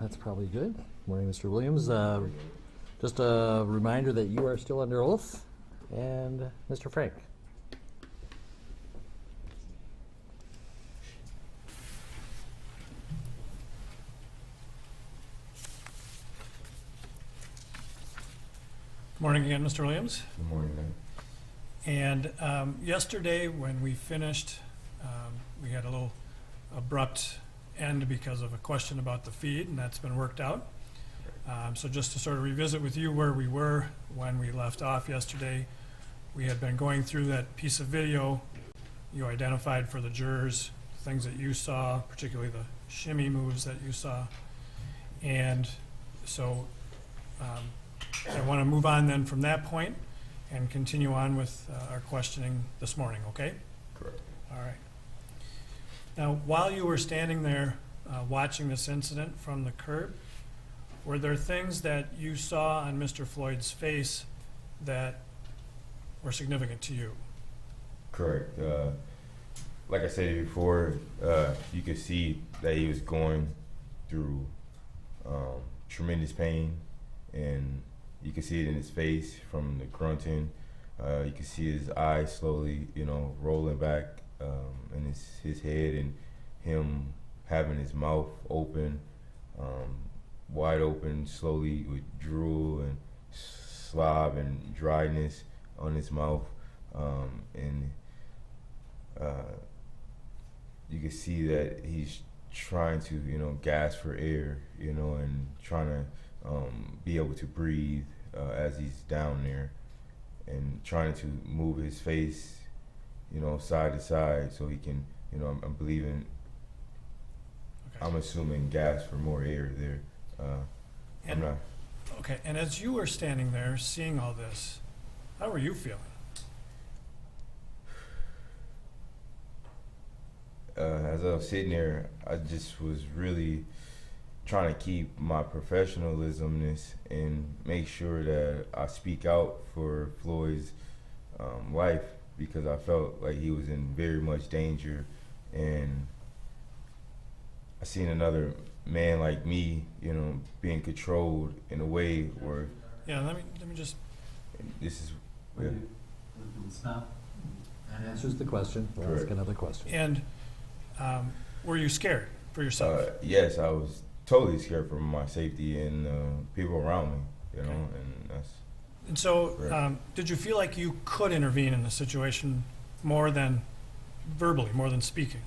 That's probably good. Morning, Mr. Williams. Just a reminder that you are still under oath. And Mr. Frank. Morning again, Mr. Williams. Good morning, man. And yesterday when we finished, we had a little abrupt end because of a question about the feed, and that's been worked out. So just to sort of revisit with you where we were when we left off yesterday, we had been going through that piece of video. You identified for the jurors things that you saw, particularly the shimmy moves that you saw. And so I want to move on then from that point and continue on with our questioning this morning, okay? Correct. All right. Now, while you were standing there watching this incident from the curb, were there things that you saw on Mr. Floyd's face that were significant to you? Correct. Like I said before, you could see that he was going through tremendous pain, and you could see it in his face from the grunting. You could see his eyes slowly, rolling back in his head, and him having his mouth open, wide open, slowly with drool and slob and dryness on his mouth. And you can see that he's trying to, gasp for air, and trying to be able to breathe as he's down there, and trying to move his face, side to side so he can, I'm believing, Okay. I'm assuming gasp for more air there. I'm not. Okay, and as you were standing there seeing all this, how were you feeling? As I was sitting there, I just was really trying to keep my professionalismness and make sure that I speak out for Floyd's life, because I felt like he was in very much danger, and I seen another man like me, being controlled in a way where. Yeah, let me just. This is. Yeah. Stop. That answers the question. We'll ask another question. And were you scared for yourself? Yes, I was totally scared for my safety and people around me, and that's. And so, did you feel like you could intervene in the situation more than verbally, more than speaking?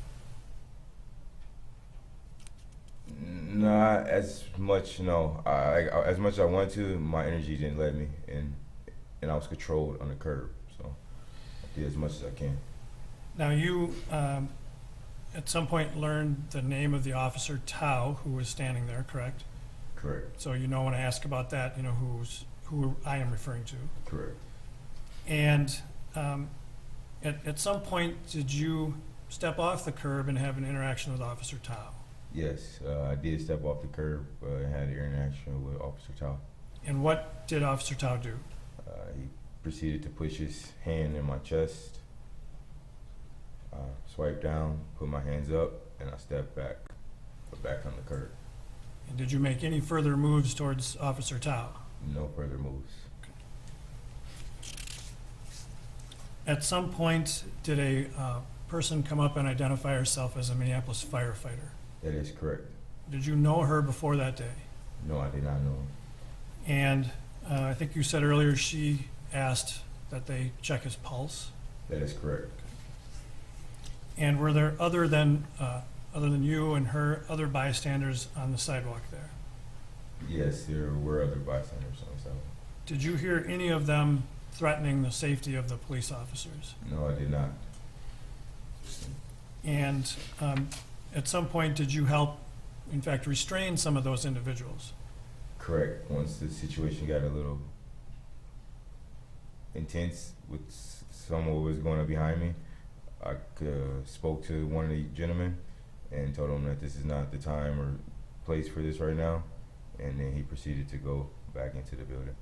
Not as much, as much as I wanted to, my energy didn't let me, and I was controlled on the curb, so I did as much as I can. Now you, at some point, learned the name of the officer, Tao, who was standing there, correct? Correct. So when I ask about that, who I am referring to. Correct. And at some point, did you step off the curb and have an interaction with Officer Tao? Yes, I did step off the curb and had an interaction with Officer Tao. And what did Officer Tao do? He proceeded to push his hand in my chest, swipe down, put my hands up, and I stepped back on the curb. And did you make any further moves towards Officer Tao? No further moves. At some point, did a person come up and identify herself as a Minneapolis firefighter? That is correct. Did you know her before that day? No, I did not know. And I think you said earlier she asked that they check his pulse? That is correct. And were there, other than you and her, other bystanders on the sidewalk there? Yes, there were other bystanders on the sidewalk. Did you hear any of them threatening the safety of the police officers? No, I did not. And at some point, did you help, in fact, restrain some of those individuals? Correct. Once the situation got a little intense with someone who was going up behind me, I spoke to one of the gentlemen and told him that this is not the time or place for this right now, and then he proceeded to go back into the building.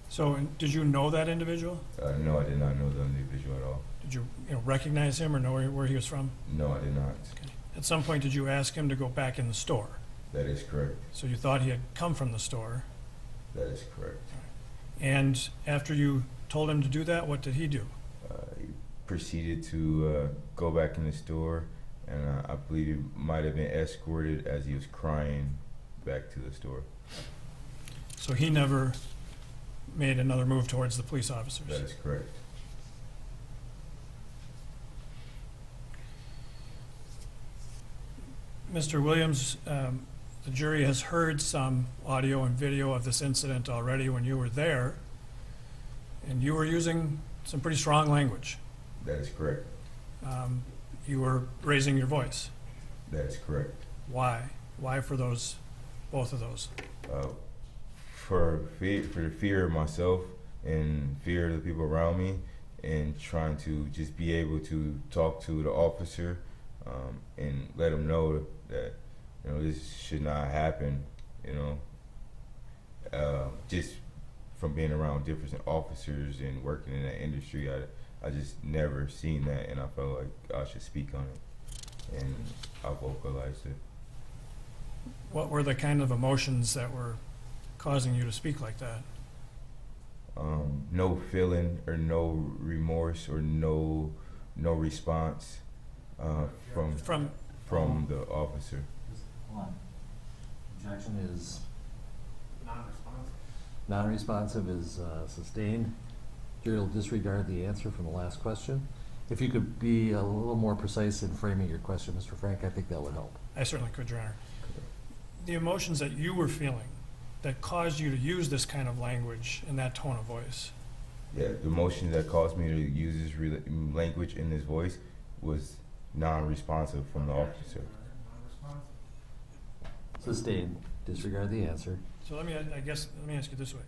So did you know that individual? No, I did not know the individual at all. Did you recognize him or know where he was from? No, I did not. Okay. At some point, did you ask him to go back in the store? That is correct. So you thought he had come from the store. That is correct. And after you told him to do that, what did he do? He proceeded to go back in the store, and I believe he might have been escorted as he was crying back to the store. So he never made another move towards the police officers? That is correct. Mr. Williams, the jury has heard some audio and video of this incident already when you were there, and you were using some pretty strong language. That is correct. You were raising your voice. That is correct. Why? Why for those, both of those? For the fear of myself and fear of the people around me, and trying to just be able to talk to the officer and let him know that, you know, this should not happen. You know, just from being around different officers and working in that industry, I just never seen that, and I felt like I should speak on it, and I vocalized it. What were the kind of emotions that were causing you to speak like that? No feeling or no remorse or no response from the officer. Hold on. Objection is non-responsive is sustained. Jury will disregard the answer from the last question. If you could be a little more precise in framing your question, Mr. Frank, I think that would help. I certainly could, Your Honor. The emotions that you were feeling that caused you to use this kind of language and that tone of voice. Yeah, the emotion that caused me to use this language in this voice was non-responsive from the officer. Sustained. Disregard the answer. So let me ask you this way.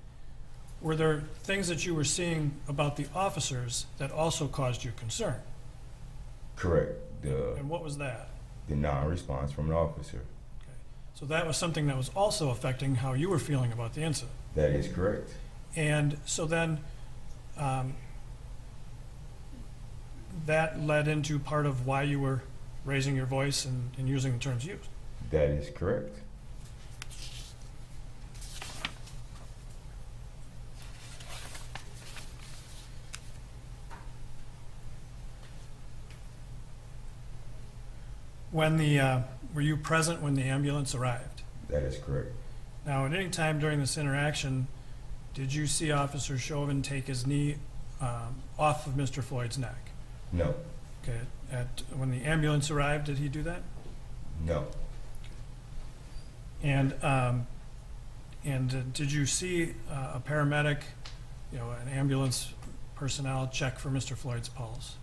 Were there things that you were seeing about the officers that also caused you concern? Correct. And what was that? The non-response from the officer. Okay. So that was something that was also affecting how you were feeling about the incident. That is correct. And so then that led into part of why you were raising your voice and using the terms used. That is correct. When were you present when the ambulance arrived? That is correct. Now, at any time during this interaction, did you see Officer Chauvin take his knee off of Mr. Floyd's neck? No. Okay. When the ambulance arrived, did he do that? No. And did you see a paramedic, an ambulance personnel check for Mr. Floyd's pulse?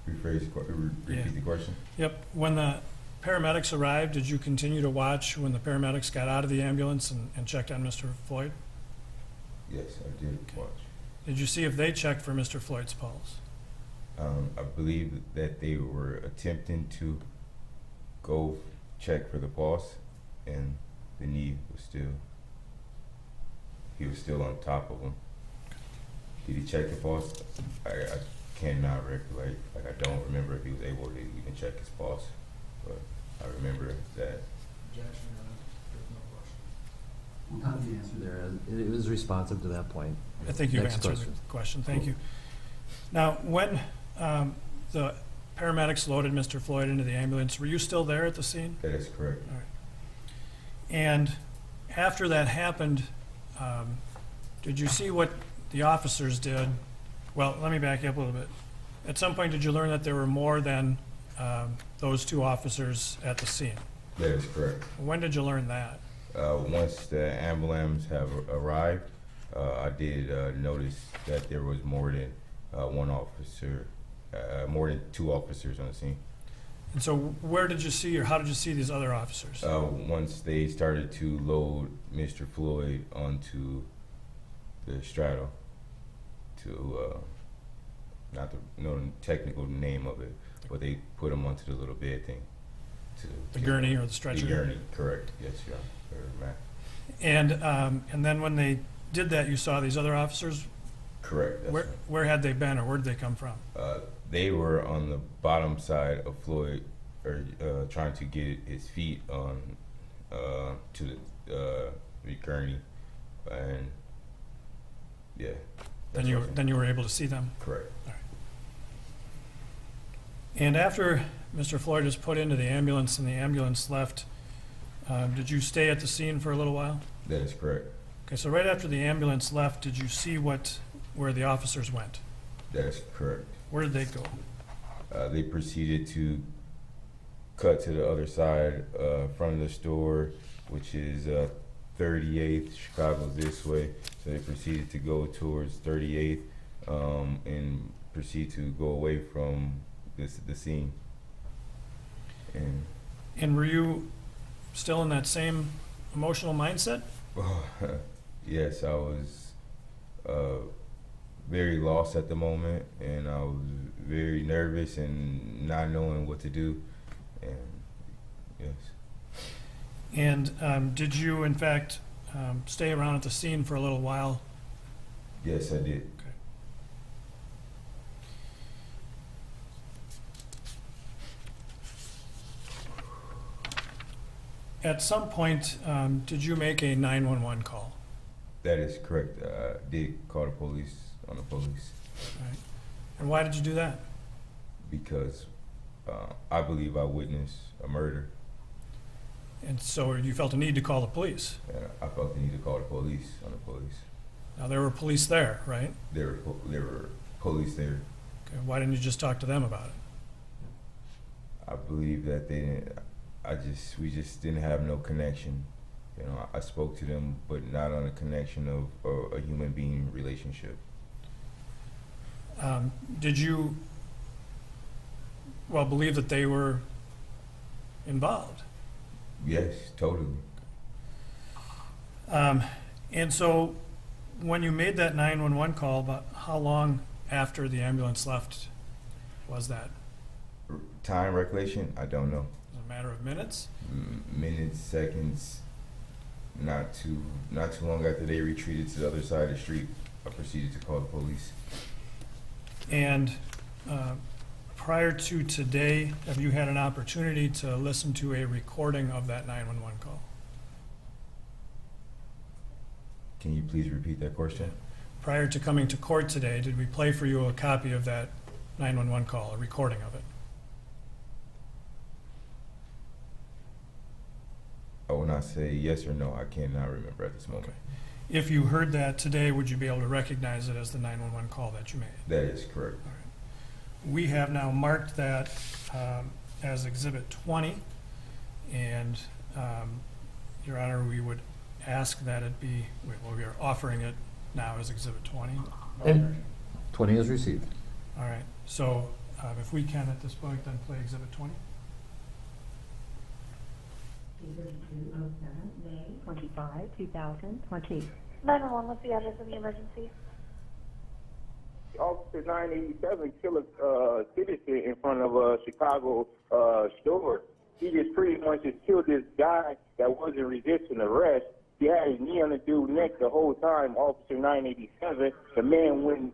Repeat the question. Yep. When the paramedics arrived, did you continue to watch when the paramedics got out of the ambulance and checked on Mr. Floyd? Yes, I did watch. Did you see if they checked for Mr. Floyd's pulse? I believe that they were attempting to go check for the pulse, and the knee was he was still on top of him. Did he check the pulse? I cannot recollect. Like, I don't remember if he was able to even check his pulse, but I remember that. How did you answer there? It was responsive to that point. I think you've Next answered question. the question. Thank you. Now, when the paramedics loaded Mr. Floyd into the ambulance, were you still there at the scene? That is correct. All right. And after that happened, did you see what the officers did? Well, let me back you up a little bit. At some point, did you learn that there were more than those two officers at the scene? That is correct. When did you learn that? Once the ambulance have arrived, I did notice that there was more than one officer, more than two officers on the scene. And so where did you see, or how did you see these other officers? Once they started to load Mr. Floyd onto the straddle, to not to know the technical name of it, but they put him onto the little bed thing. The gurney or the stretcher? The gurney, correct. Yes, yeah. And then when they did that, you saw these other officers? Correct. Where had they been, or where did they come from? They were on the bottom side of Floyd or trying to get his feet on to the gurney, and yeah. Then you were able to see them? Correct. All right. And after Mr. Floyd was put into the ambulance and the ambulance left, did you stay at the scene for a little while? That is correct. Okay, so right after the ambulance left, did you see where the officers went? That is correct. Where did they go? They proceeded to cut to the other side, front of the store, which is 38th. Chicago's this way. So they proceeded to go towards 38th and proceed to go away from the scene. And were you still in that same emotional mindset? Yes, I was very lost at the moment, and I was very nervous and not knowing what to do. And yes. And did you, in fact, stay around at the scene for a little while? Yes, I did. Okay. At some point, did you make a 911 call? That is correct. I did call the police on the police Right. And why did you do that? because I believe I witnessed a murder, And so you felt a need to call the police. and I felt the need to call the police on the police. Now, there were police there, right? There were police there. Okay. Why didn't you just talk to them about it? I believe that they didn't. We just didn't have no connection. You know, I spoke to them, but not on a connection of a human being relationship. Did you, believe that they were involved? Yes, totally. And so when you made that 911 call, about how long after the ambulance left was that? Time recollection, I don't know. Was it a matter of minutes? Minutes, seconds. Not too long after they retreated to the other side of the street, I proceeded to call the police. And prior to today, have you had an opportunity to listen to a recording of that 911 call? Can you please repeat that question? Prior to coming to court today, did we play for you a copy of that 911 call, a recording of it? I will not say yes or no. I cannot remember at this moment. Okay. If you heard that today, would you be able to recognize it as the 911 call that you made? That is correct. All right. We have now marked that as Exhibit 20, and Your Honor, we would ask that it be, we are offering it now as Exhibit 20. And 20 is received. All right, so if we can at this point, then play Exhibit 20. May 25, 2020. 911, what's the address of the emergency? Officer 987 killed a citizen in front of a Chicago store. He just pretty much just killed this guy that wasn't resisting arrest. He had his knee on the dude's neck the whole time, Officer 987. The man went,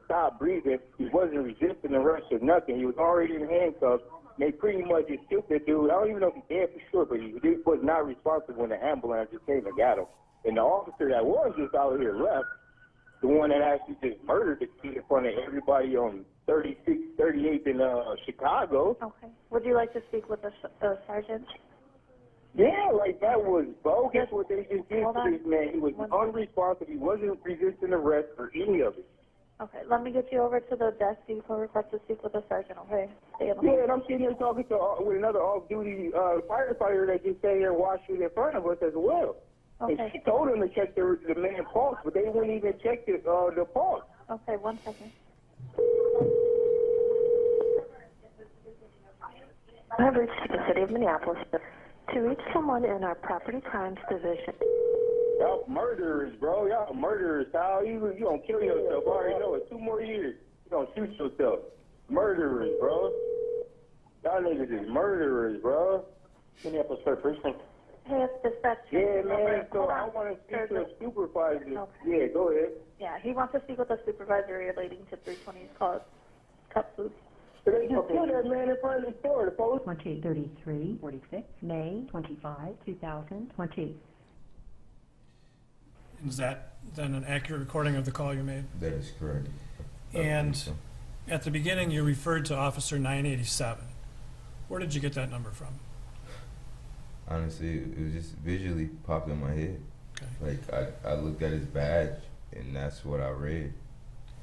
stopped breathing. He wasn't resisting arrest or nothing. He was already in handcuffs. They pretty much just killed the dude. I don't even know if he's dead for sure, but he was not responsible when the ambulance just came and got him. And the officer that was just out here left, the one that actually just murdered the kid in front of everybody on 36, 38th in Chicago. Okay. Would you like to speak with the sergeant? Yeah, like that was bogus Yes. what they just did Hold to on. this man. He was unresponsive. He wasn't resisting arrest or any of it. Okay, let me get you over to the desk. You can request to speak with the sergeant, okay? Stay on the Yeah, and I'm sitting here talking with another off-duty firefighter that just sat here watching in front of us as well. Okay. And she told him to check the man's pulse, but they wouldn't even check the pulse. Okay, 1 second. I have reached the city of Minneapolis to reach someone in our property crimes division. Y'all murderers, bro. Y'all murderers, Kyle. You gonna kill yourself. I already know it. 2 more years. You gonna shoot yourself. Murderers, bro. Y'all niggas is murderers, bro. Minneapolis First Precinct. Hey, it's dispatch. Yeah, man. So Hold I on. want to speak to There's a supervisor. Okay. Yeah, go ahead. Yeah, he wants to speak with a supervisor relating to 320's called cup food. But they just killed that man in front of the store. The police. 2833, 46, May 25, 2020. Is that then an accurate recording of the call you made? That is correct. And at the beginning, you referred to Officer 987. Where did you get that number from? Honestly, it was just visually popped in my head. Okay. Like, I looked at his badge, and that's what I read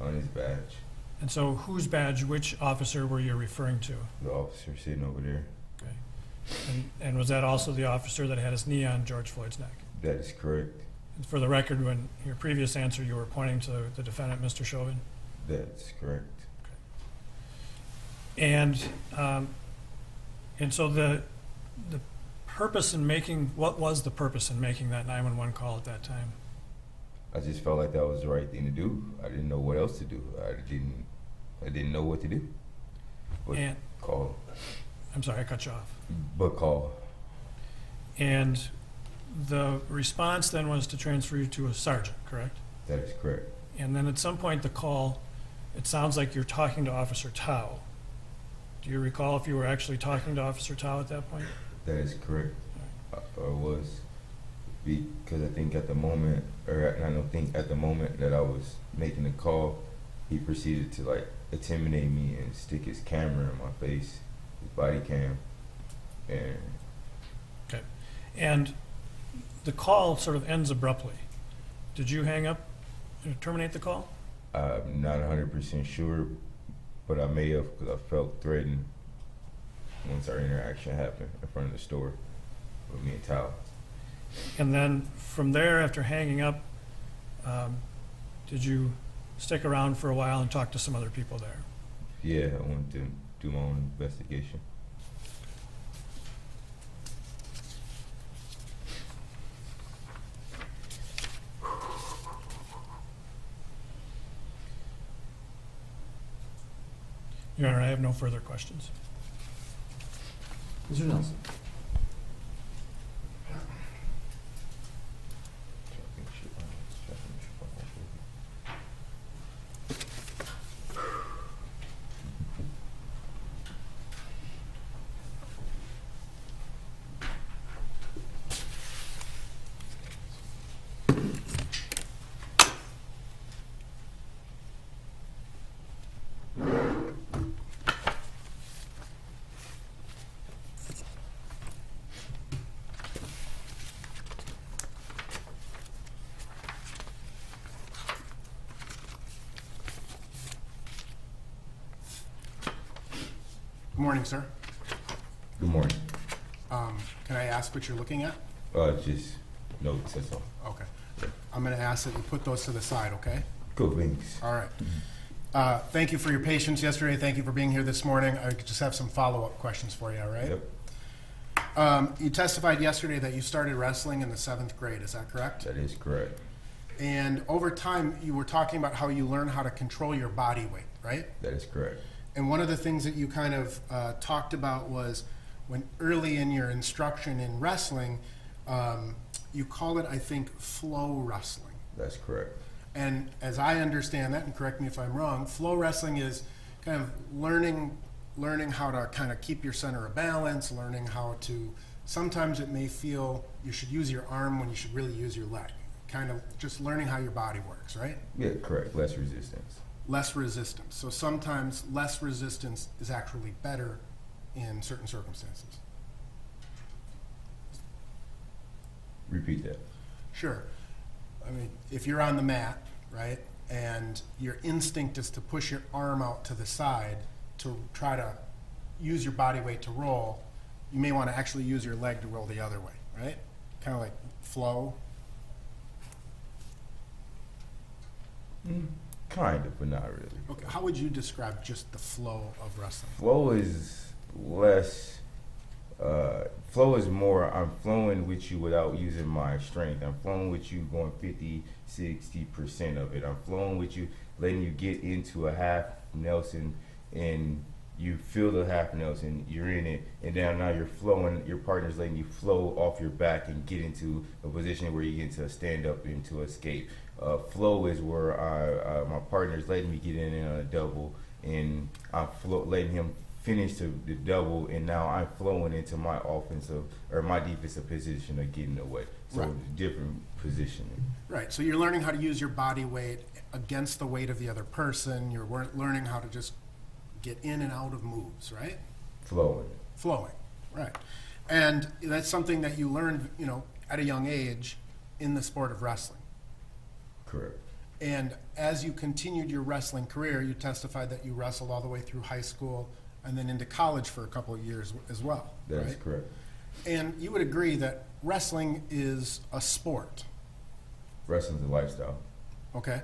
on his badge. And so whose badge, which officer were you referring to? The officer sitting over there. Okay. And was that also the officer that had his knee on George Floyd's neck? That is correct. And for the record, when your previous answer, you were pointing to the defendant, Mr. Chauvin? That's correct. And so the purpose in making, what was the purpose in making that 911 call at that time? I just felt like that was the right thing to do. I didn't know what else to do. I didn't know what to do. But And- call. I'm sorry, I cut you off. But call. And the response then was to transfer you to a sergeant, correct? That is correct. And then at some point the call, it sounds like you're talking to Officer Tao. Do you recall if you were actually talking to Officer Tao at that point? That is correct. Or was. Because I think at the moment, or I don't think at the moment that I was making the call, he proceeded to like intimidate me and stick his camera in my face, his body cam. And Okay. And the call sort of ends abruptly. Did you hang up and terminate the call? I'm not 100% sure, but I may have, because I felt threatened once our interaction happened in front of the store with me and Tal. And then from there, after hanging up, did you stick around for a while and talk to some other people there? Yeah, I wanted to do my own investigation. Your Honor, I have no further questions. Mr. Nelson? Good morning, sir. Good morning. Can I ask what you're looking at? Just notes, that's all. Okay. I'm going to ask that you put those to the side, okay? Cool, thanks. All right. Thank you for your patience yesterday. Thank you for being here this morning. I just have some follow-up questions for you, all right? Yep. You testified yesterday that you started wrestling in the 7th grade. Is that correct? That is correct. And over time, you were talking about how you learn how to control your body weight, right? That is correct. And one of the things that you kind of talked about was when early in your instruction in wrestling, you call it, I think, flow wrestling. That's correct. And as I understand that, and correct me if I'm wrong, flow wrestling is kind of learning how to kind of keep your center of balance, learning how to, sometimes it may feel you should use your arm when you should really use your leg. Kind of just learning how your body works, right? Yeah, correct. Less resistance. Less resistance. So sometimes less resistance is actually better in certain circumstances. Repeat that. Sure. I mean, if you're on the mat, right, and your instinct is to push your arm out to the side to try to use your body weight to roll, you may want to actually use your leg to roll the other way, right? Kind of like flow. Kind of, but not really. Okay, how would you describe just the flow of wrestling? Flow is less, flow is more, I'm flowing with you without using my strength. I'm flowing with you going 50, 60% of it. I'm flowing with you, letting you get into a half Nelson and you feel the half Nelson, you're in it, and now you're flowing, your partner's letting you flow off your back and get into a position where you get into a stand up, into escape. Flow is where my partner's letting me get in on a double, and I'm letting him finish the double, and now I'm flowing into my offensive or my defensive position of getting away. So Right. different positioning. Right. So you're learning how to use your body weight against the weight of the other person. You're learning how to just get in and out of moves, right? Flowing. Flowing. Right. And that's something that you learned, at a young age in the sport of wrestling. Correct. And as you continued your wrestling career, you testified that you wrestled all the way through high school and then into college for a couple of years as well. That is right? correct. And you would agree that wrestling is a sport, Wrestling's a lifestyle. okay?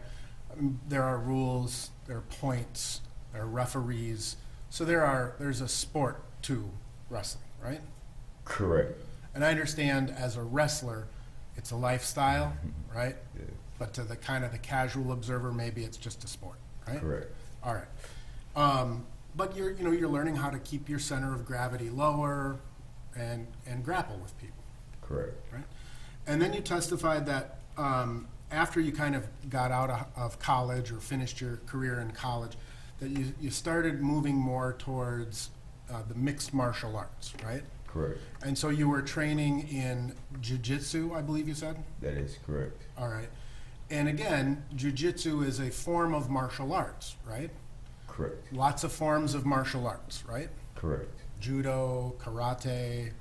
There are rules, there are points, there are referees. So there's a sport to wrestling, right? Correct. And I understand as a wrestler, it's a lifestyle, right? Yeah. But to the kind of the casual observer, maybe it's just a sport, right? Correct. All right. But you're learning how to keep your center of gravity lower and grapple with people, Correct. right? And then you testified that after you kind of got out of college or finished your career in college, that you started moving more towards the mixed martial arts, right? Correct. And so you were training in jiu-jitsu, I believe you said? That is correct. All right. And again, jiu-jitsu is a form of martial arts, right? Correct. Lots of forms of martial arts, right? Correct. Judo, karate,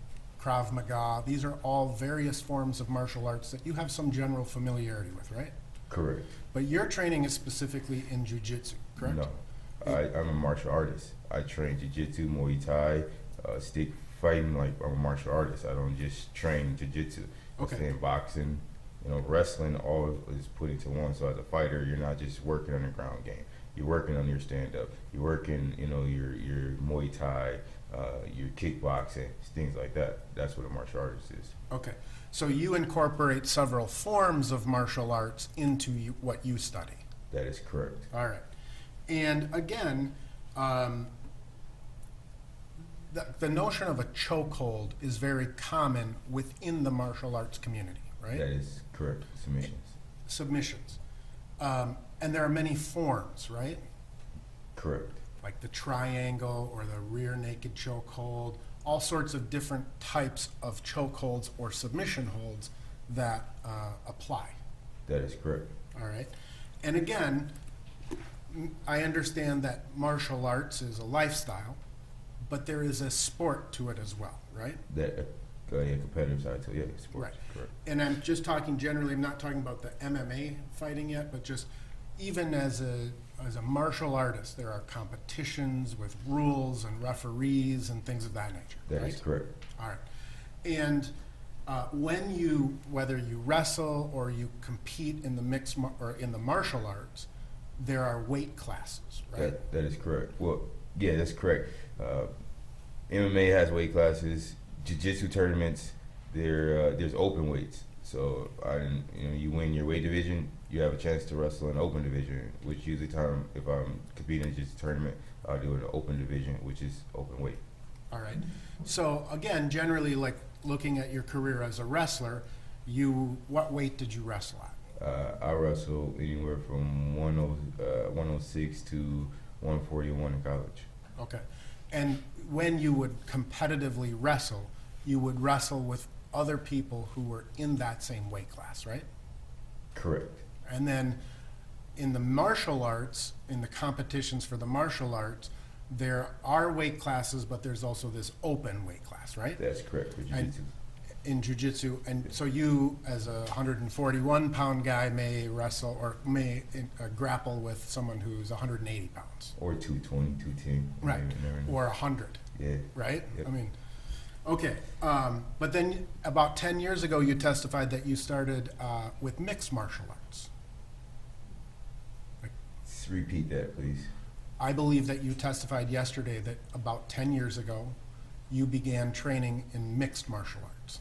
Krav Maga, these are all various forms of martial arts that you have some general familiarity with, right? Correct. But your training is specifically in jiu-jitsu, correct? No. I'm a martial artist. I train jiu-jitsu, Muay Thai, stick fighting. Like, I'm a martial artist. I don't just train jiu-jitsu. Okay. I train boxing, wrestling, all is put into one. So as a fighter, you're not just working on the ground game. You're working on your stand-up. You're working, your Muay Thai, your kickboxing, things like that. That's what a martial artist is. Okay. So you incorporate several forms of martial arts into what you study. That is correct. All right. And again, the notion of a chokehold is very common within the martial arts community, right? That is correct. Submissions. Submissions. And there are many forms, right? Correct. Like the triangle or the rear naked chokehold, all sorts of different types of chokeholds or submission holds that apply. That is correct. All right. And again, I understand that martial arts is a lifestyle, but there is a sport to it as well, right? That competitive side too. Yeah, sports. Right. Correct. And I'm just talking generally, I'm not talking about the MMA fighting yet, but just even as a martial artist, there are competitions with rules and referees and things of that nature. That right? is correct. All right. And whether you wrestle or you compete in the or in the martial arts, there are weight classes, right? That is correct. Well, yeah, that's correct. MMA has weight classes. Jiu-jitsu tournaments, there's open weights. So you win your weight division, you have a chance to wrestle in the open division, which usually if I'm competing in just a tournament, I'll do it in the open division, which is open weight. All right. So again, generally, like looking at your career as a wrestler, what weight did you wrestle at? I wrestle anywhere from 106 to 141 in college. Okay. And when you would competitively wrestle, you would wrestle with other people who were in that same weight class, right? Correct. And then in the martial arts, in the competitions for the martial arts, there are weight classes, but there's also this open weight class, right? That's correct for jiu-jitsu. In jiu-jitsu, and so you, as a 141-pound guy, may wrestle or may grapple with someone who's 180 pounds. Or 220, 210. Right. Never know. Or 100. Yeah. Right? Yep. I mean, okay. But then about 10 years ago, you testified that you started with mixed martial arts. Repeat that, please. I believe that you testified yesterday that about 10 years ago, you began training in mixed martial arts.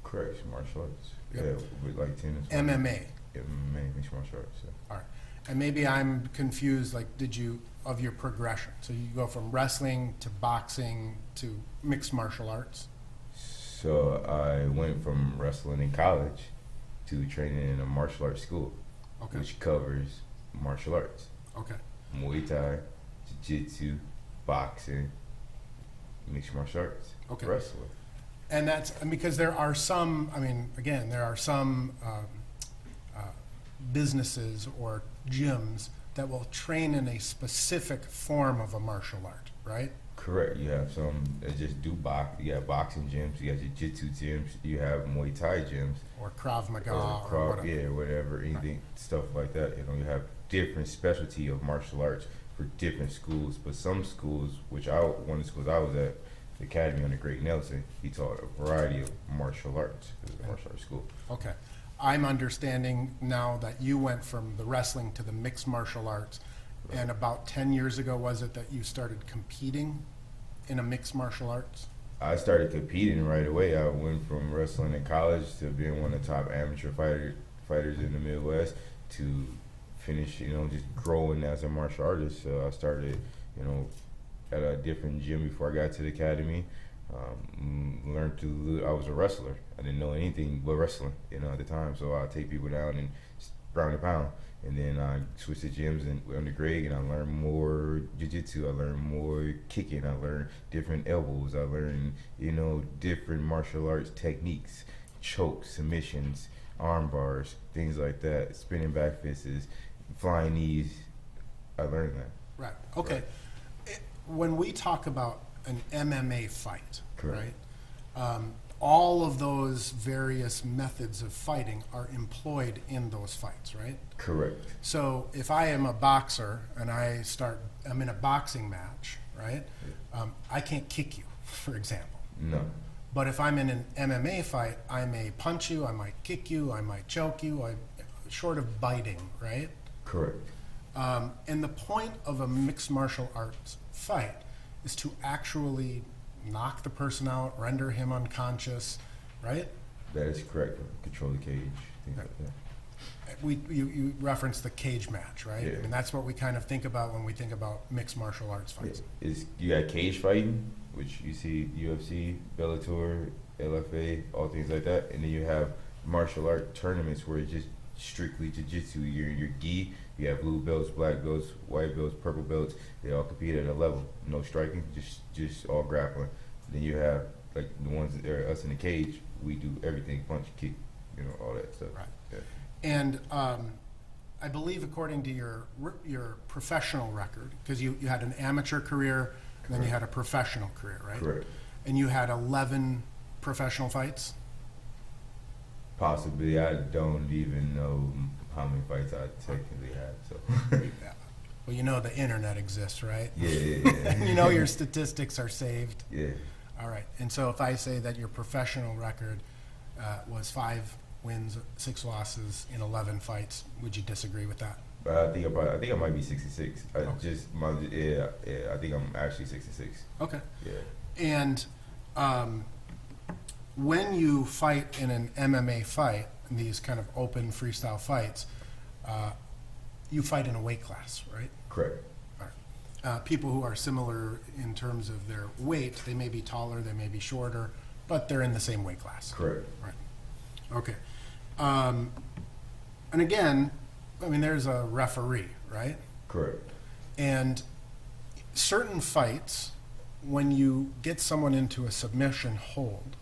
Correct. Martial arts. Yep. Yeah, with like tennis. MMA. MMA, mixed martial arts. Yeah. All right. And maybe I'm confused, like, of your progression? So you go from wrestling to boxing to mixed martial arts? So I went from wrestling in college to training in a martial arts school, Okay. which covers martial arts. Okay. Muay Thai, jiu-jitsu, boxing, mixed martial arts, Okay. wrestling. And that's because there are some, I mean, again, there are some businesses or gyms that will train in a specific form of a martial art, right? Correct. You have some that just do box. You have boxing gyms. You have jiu-jitsu gyms. You have Muay Thai gyms. Or Krav Maga Or whatever. yeah, whatever, anything, stuff like that. You know, you have different specialty of martial arts for different schools. But some schools, one of the schools I was at, the Academy under Greg Nelson, he taught a variety of martial arts. It was a martial arts school. Okay. I'm understanding now that you went from the wrestling to the mixed martial arts, and about 10 years ago, was it that you started competing in a mixed martial arts? I started competing right away. I went from wrestling in college to being one of the top amateur fighters in the Midwest to finish, just growing as a martial artist. So I started, at a different gym before I got to the academy. I was a wrestler. I didn't know anything but wrestling, at the time. So I'd take people down and ground and pound. And then I switched to gyms and under Greg, and I learned more jiu-jitsu. I learned more kicking. I learned different elbows. I learned, different martial arts techniques, chokes, submissions, arm bars, things like that, spinning back fists, flying knees. I learned that. Right. Okay. When we talk about an MMA fight, Correct. right? All of those various methods of fighting are employed in those fights, right? Correct. So if I am a boxer and I'm in a boxing match, right? I can't kick you, for example. No. But if I'm in an MMA fight, I may punch you, I might kick you, I might choke you, short of biting, right? Correct. And the point of a mixed martial arts fight is to actually knock the person out, render him unconscious, right? That is correct. Control the cage, things like that. You referenced the cage match, right? Yeah. I mean, that's what we kind of think about when we think about mixed martial arts fights. You got cage fighting, which you see UFC, Bellator, LFA, all things like that, and then you have martial art tournaments where it's just strictly jiu-jitsu. You're in your gi. You have blue belts, black belts, white belts, purple belts. They all compete at a level. No striking, just all grappling. Then you have like the ones that are us in the cage. We do everything: punch, kick, all that stuff. Right. Yeah. And I believe, according to your professional record, because you had an amateur career, and then you had a professional career, right? Correct. And you had 11 professional fights? Possibly. I don't even know how many fights I technically had. So. Yeah. Well, you know the internet exists, right? Yeah. You know your statistics are saved. Yeah. All right. And so if I say that your professional record was 5 wins, 6 losses in 11 fights, would you disagree with that? I think I might be 66. I Okay. I think I'm actually 66. Okay. Yeah. And when you fight in an MMA fight, in these kind of open freestyle fights, you fight in a weight class, right? Correct. All right. People who are similar in terms of their weight, they may be taller, they may be shorter, but they're in the same weight class. Correct. Right. Okay. And again, I mean, there's a referee, right? Correct. And certain fights, when you get someone into a submission hold,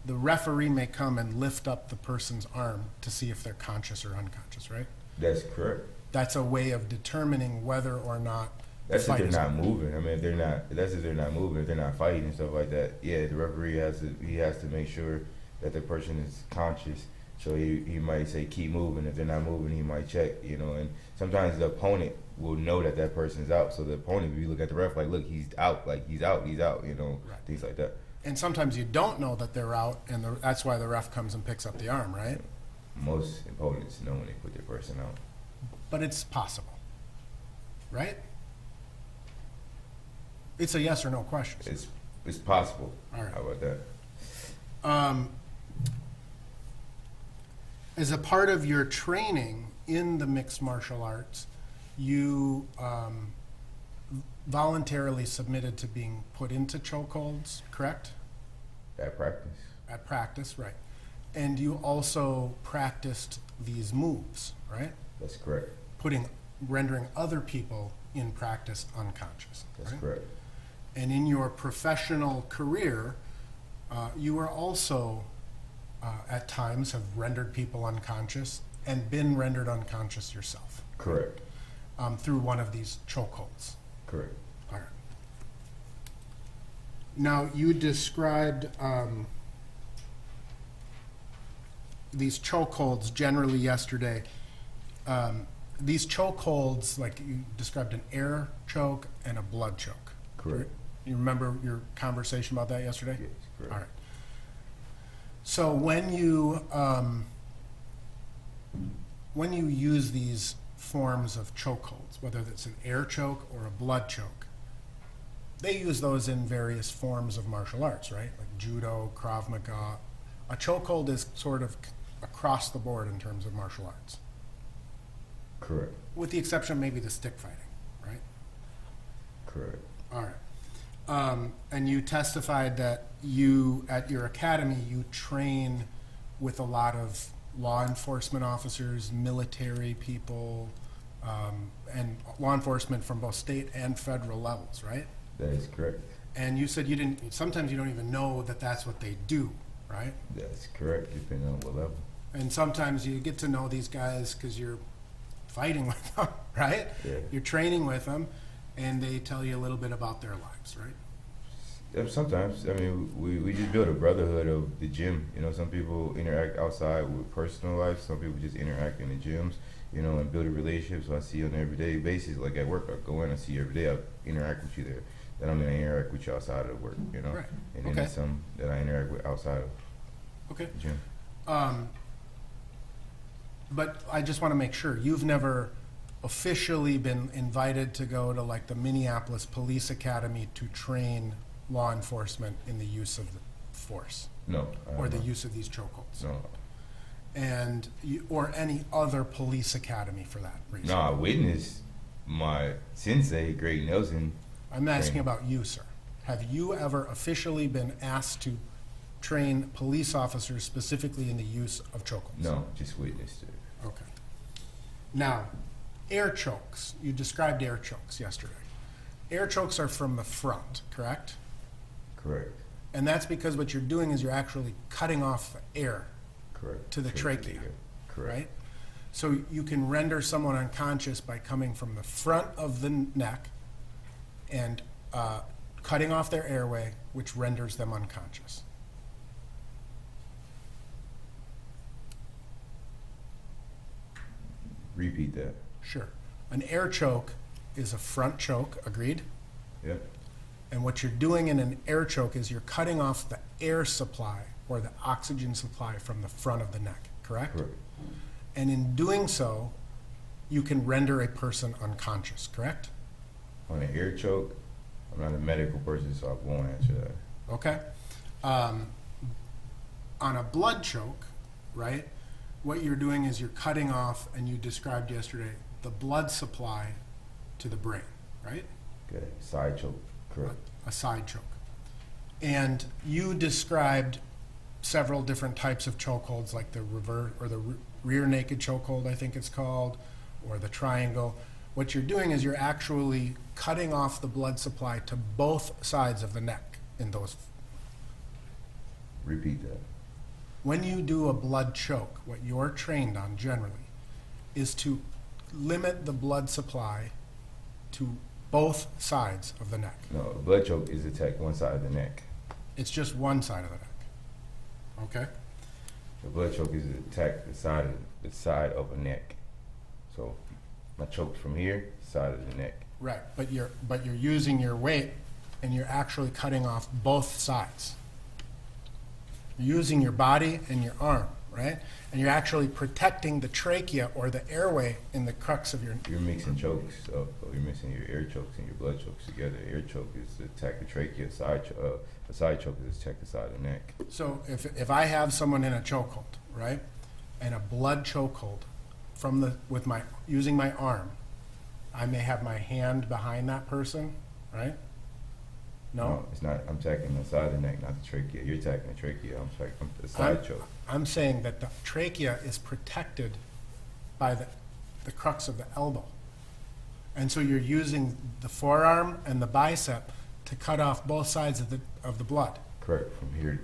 the referee may come and lift up the person's arm to see if they're conscious or unconscious, right? That's correct. That's a way of determining whether or not the That's if fight they're is not moving. I mean, if they're not. That's if they're not moving. If they're not fighting and stuff like that. Yeah, the referee has to make sure that the person is conscious. So he might say keep moving. If they're not moving, he might check. And sometimes the opponent will know that person's out. So the opponent, if you look at the ref, like, look, he's out. Like he's out. Right. Things like that. And sometimes you don't know that they're out, and that's why the ref comes and picks up the arm, right? Most opponents know when they put their person out. But it's possible, right? It's a yes or no question. It's possible. All right. How about that? As a part of your training in the mixed martial arts, you voluntarily submitted to being put into chokeholds, correct? At practice. At practice, right. And you also practiced these moves, right? That's correct. Putting rendering other people in practice unconscious. That's right? correct. And in your professional career, you are also, at times, have rendered people unconscious and been rendered unconscious yourself. Correct. Through one of these chokeholds. Correct. All right. Now, you described these chokeholds generally yesterday. These chokeholds, like you described an air choke and a blood choke. Correct. You remember your conversation about that yesterday? Yes, correct. All right. So when you use these forms of chokeholds, whether it's an air choke or a blood choke, they use those in various forms of martial arts, right? Like judo, Krav Maga. A chokehold is sort of across the board in terms of martial arts, Correct. with the exception of maybe the stick fighting, right? Correct. All right. And you testified that you, at your academy, you train with a lot of law enforcement officers, military people, and law enforcement from both state and federal levels, right? That is correct. And you said sometimes you don't even know that that's what they do, right? That's correct, depending on what level. And sometimes you get to know these guys because you're fighting with them, right? Yeah. You're training with them, and they tell you a little bit about their lives, right? Yeah, sometimes, I mean, we just build a brotherhood of the gym. You know, some people interact outside with personal life. Some people just interact in the gyms, you know, and build a relationship. So I see you on an everyday basis. Like at work, I go in, I see you every day, I interact with you there. Then I'm going to interact with you outside of work, you know? Right. And then Okay. there's some that I interact with outside of Okay. the gym. But I just want to make sure, you've never officially been invited to go to like the Minneapolis Police Academy to train law enforcement in the use of the force No. or the use of these chokeholds, No. and or any other police academy for that reason. No, I witnessed my sensei, Greg Nelson. I'm asking training. about you, sir. Have you ever officially been asked to train police officers specifically in the use of chokeholds? No, just witnessed it. Okay. Now, air chokes. You described air chokes yesterday. Air chokes are from the front, correct? Correct. And that's because what you're doing is you're actually cutting off the air, Correct. To the trachea. Correct. right? So you can render someone unconscious by coming from the front of the neck and cutting off their airway, which renders them unconscious. Repeat that. Sure. An air choke is a front choke, agreed? Yep. And what you're doing in an air choke is you're cutting off the air supply or the oxygen supply from the front of the neck, correct? Correct. And in doing so, you can render a person unconscious, correct? On an air choke, I'm not a medical person, so I won't answer that. Okay? On a blood choke, right, what you're doing is you're cutting off, and you described yesterday, the blood supply to the brain, right? Okay. Side choke. Correct. A side choke. And you described several different types of chokeholds, like the reverse or the rear naked chokehold, I think it's called, or the triangle. What you're doing is you're actually cutting off the blood supply to both sides of the neck in those. Repeat that. When you do a blood choke, what you're trained on generally is to limit the blood supply to both sides of the neck. No, a blood choke is attack one side of the neck. It's just one side of the neck. Okay? The blood choke is attack the side of a neck. So my choke's from here, side of the neck. Right, but you're using your weight and you're actually cutting off both sides. You're using your body and your arm, right? And you're actually protecting the trachea or the airway in the crux of your. You're mixing chokes up. So you're mixing your air chokes and your blood chokes together. Air choke is to attack the trachea. A side choke is to attack the side of the neck. So if I have someone in a chokehold, right, and a blood chokehold using my arm, I may have my hand behind that person, right? No? It's not. I'm attacking the side of the neck, not the trachea. You're attacking the trachea. I'm attacking the side choke. I'm saying that the trachea is protected by the crux of the elbow. And so you're using the forearm and the bicep to cut off both sides of the blood. Correct. From here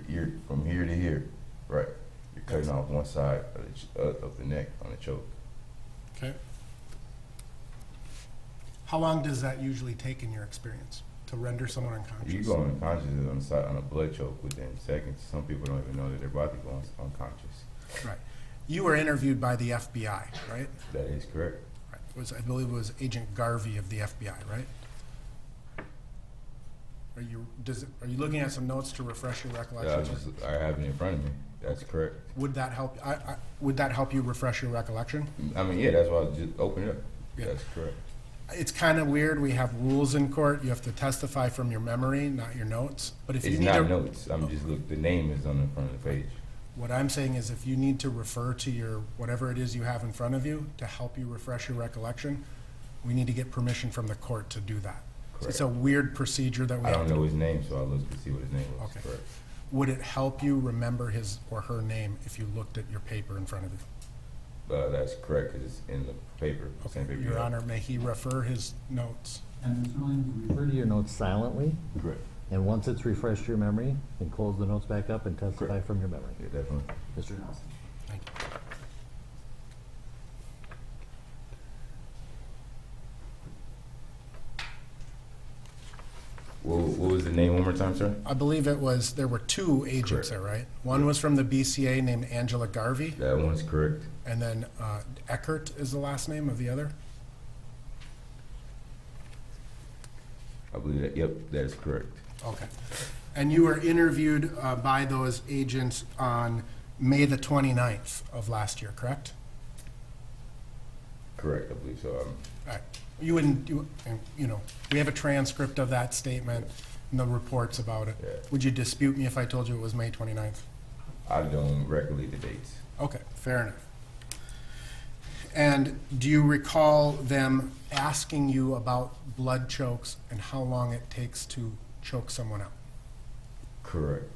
to here. Right. You're cutting off one side of the neck on the choke. Okay. How long does that usually take in your experience to render someone unconscious? You go unconscious on the side on a blood choke within seconds. Some people don't even know that they're about to go unconscious. Right. You were interviewed by the FBI, right? That is correct. Right. I believe it was Agent Garvey of the FBI, right? Are you looking at some notes to refresh your recollection? I have it in front of me. That's correct. Would that help? Would that help you refresh your recollection? I mean, yeah, that's why I just opened it up. Yeah. That's correct. It's kind of weird. We have rules in court. You have to testify from your memory, not your notes. But if you It's need not to, notes. I'm just the name is on the front of the page. what I'm saying is, if you need to refer to your whatever it is you have in front of you to help you refresh your recollection, we need to get permission from the court to do that. So it's a weird procedure that we I have don't to know do. his name, so I looked to see what his name was. Okay. Correct. Would it help you remember his or her name if you looked at your paper in front of you? That's correct because it's in the paper. Same paper. Your Honor, may he refer his notes? And Mr. Williams, refer to your notes silently, Correct. and once it's refreshed your memory, then close the notes back up and testify Correct. from your memory. Yeah, definitely. Mr. Johnson. Thank you. What was the name one more time, sir? I believe there were two agents there, right? One was from the BCA named Angela Garvey, That one's correct. and then Eckert is the last name of the other? I believe that. Yep, that is correct. Okay. And you were interviewed by those agents on May the 29th of last year, correct? Correct. I believe so. All right. You wouldn't, we have a transcript of that statement and the reports about it. Yeah. Would you dispute me if I told you it was May 29th? I don't recollect the dates. Okay, fair enough. And do you recall them asking you about blood chokes and how long it takes to choke someone out? Correct.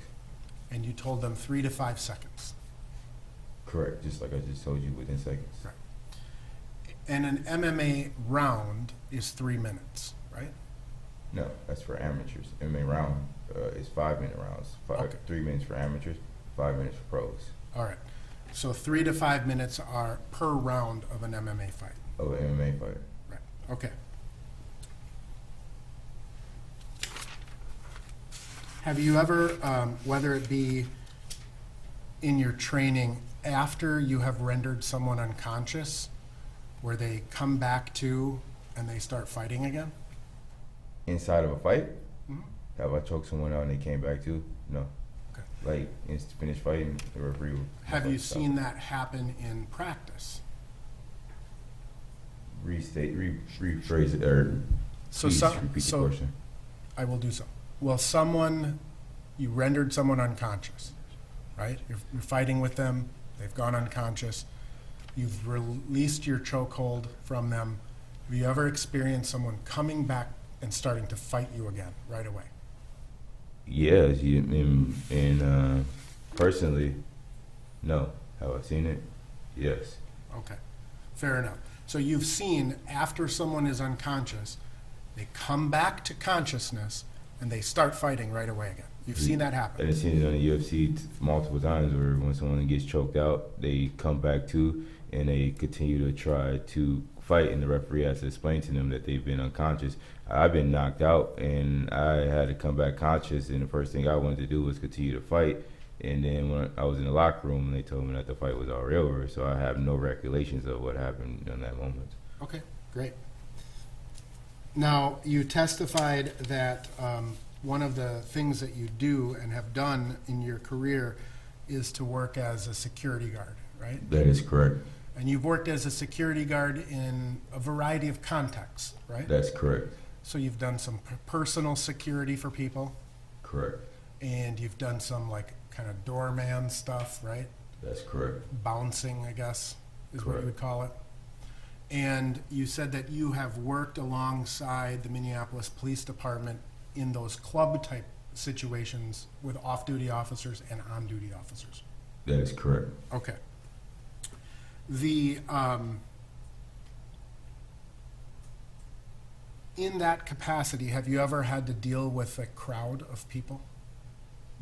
And you told them 3 to 5 seconds. Correct. Just like I just told you, within seconds. Right. And an MMA round is 3 minutes, right? No, that's for amateurs. MMA round is 5-minute rounds. Okay. 3 minutes for amateurs, 5 minutes for pros. All right. So 3 to 5 minutes are per round of an MMA fight. Of an MMA fighter. Right. Okay. Have you ever, whether it be in your training after you have rendered someone unconscious, where they come back to and they start fighting again? Inside of a fight? Mhm. Have I choked someone out and they came back too? No. Okay. Like, finished fighting, the referee would Have you seen that happen in practice? rephrase it, or So please some- repeat the so- question. I will do so. Well, you rendered someone unconscious, right? You're fighting with them, they've gone unconscious, you've released your chokehold from them. Have you ever experienced someone coming back and starting to fight you again right away? Yes, personally, no. Have I seen it? Yes. Okay, fair enough. So you've seen after someone is unconscious, they come back to consciousness and they start fighting right away again. You've seen that happen. I've seen it on the UFC multiple times where when someone gets choked out, they come back to and they continue to try to fight, and the referee has to explain to them that they've been unconscious. I've been knocked out and I had to come back conscious, and the first thing I wanted to do was continue to fight. And then when I was in the locker room, they told me that the fight was already over, so I have no recollections of what happened in that moment. Okay, great. Now, you testified that one of the things that you do and have done in your career is to work as a security guard, right? That is correct. And you've worked as a security guard in a variety of contexts, right? That's correct. So you've done some personal security for people, Correct. and you've done some like kind of doorman stuff, right? That's correct. Bouncing, I guess, is what Correct. you would call it. And you said that you have worked alongside the Minneapolis Police Department in those club-type situations with off-duty officers and on-duty officers. That is correct. Okay. The In that capacity, have you ever had to deal with a crowd of people?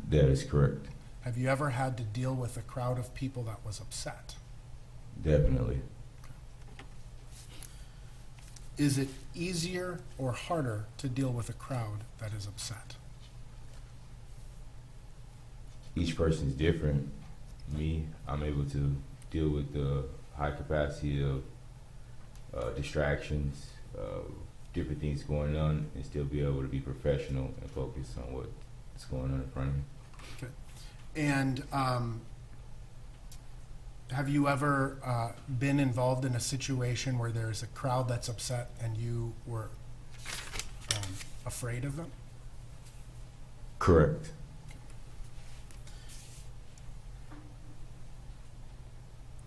That is correct. Have you ever had to deal with a crowd of people that was upset? Definitely. Is it easier or harder to deal with a crowd that is upset? Each person's different. Me, I'm able to deal with the high capacity of distractions, different things going on, and still be able to be professional and focus on what's going on in front of me. Okay. And have you ever been involved in a situation where there's a crowd that's upset and you were afraid of them? Correct.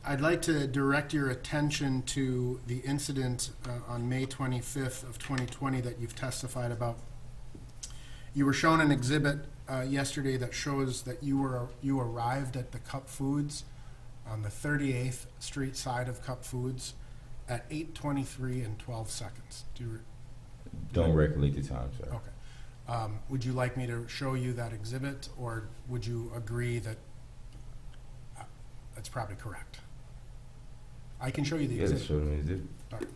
I'd like to direct your attention to the incident on May 25th of 2020 that you've testified about. You were shown an exhibit yesterday that shows that you arrived at the Cup Foods on the 38th Street side of Cup Foods at 8:23 and 12 seconds. Don't recollect the time, sir. Okay. Would you like me to show you that exhibit, or would you agree that that's probably correct? I can show you the Yes, exhibit. show me the All right.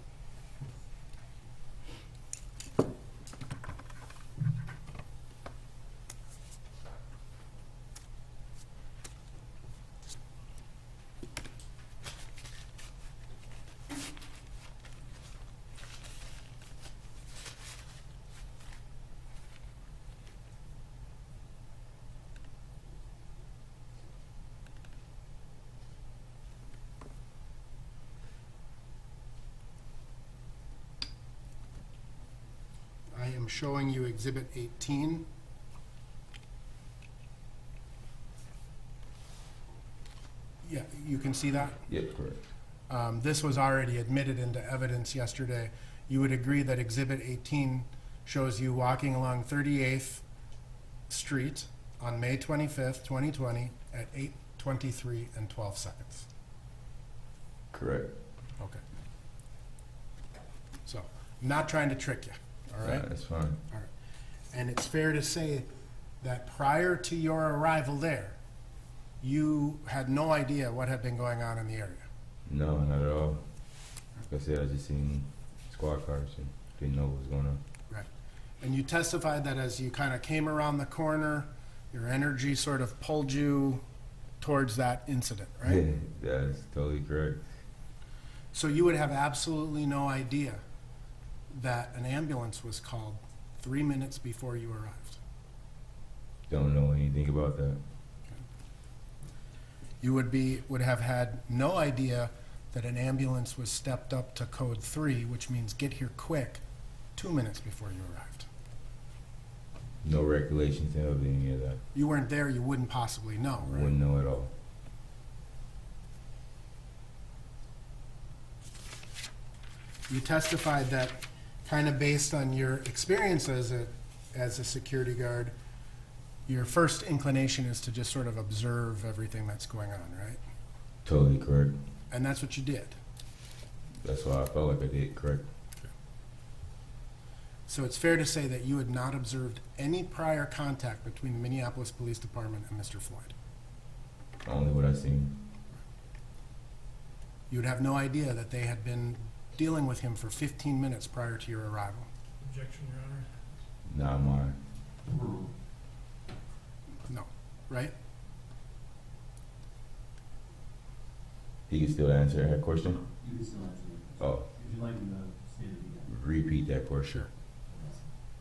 I am showing you Exhibit 18. Yeah, you can see that? Yep, correct. This was already admitted into evidence yesterday. You would agree that Exhibit 18 shows you walking along 38th Street on May 25th, 2020 at 8:23 and 12 seconds. Correct. Okay. So, I'm not trying to trick you, all right? That's fine. All right. And it's fair to say that prior to your arrival there, you had no idea what had been going on in the area. No, not at all. Like I said, I just seen squad cars and didn't know what was going on. Right. And you testified that as you kind of came around the corner, your energy sort of pulled you towards that incident, right? Yeah, that's totally correct. So you would have absolutely no idea that an ambulance was called 3 minutes before you arrived. Don't know anything about that. You would have had no idea that an ambulance was stepped up to code 3, which means get here quick, 2 minutes before you arrived. No recollections of any of that. You weren't there, you wouldn't possibly know, right? Wouldn't know at all. You testified that, kind of based on your experience as a security guard, your first inclination is to just sort of observe everything that's going on, right? Totally correct. And that's what you did. That's why I felt like I did correct. So it's fair to say that you had not observed any prior contact between the Minneapolis Police Department and Mr. Floyd. Only what I seen. You would have no idea that they had been dealing with him for 15 minutes prior to your arrival. Objection, Your Honor. Not mine. No, right? He can still answer that question? You can still answer that question. Oh, If you'd like me to state it again. repeat that question. Sure.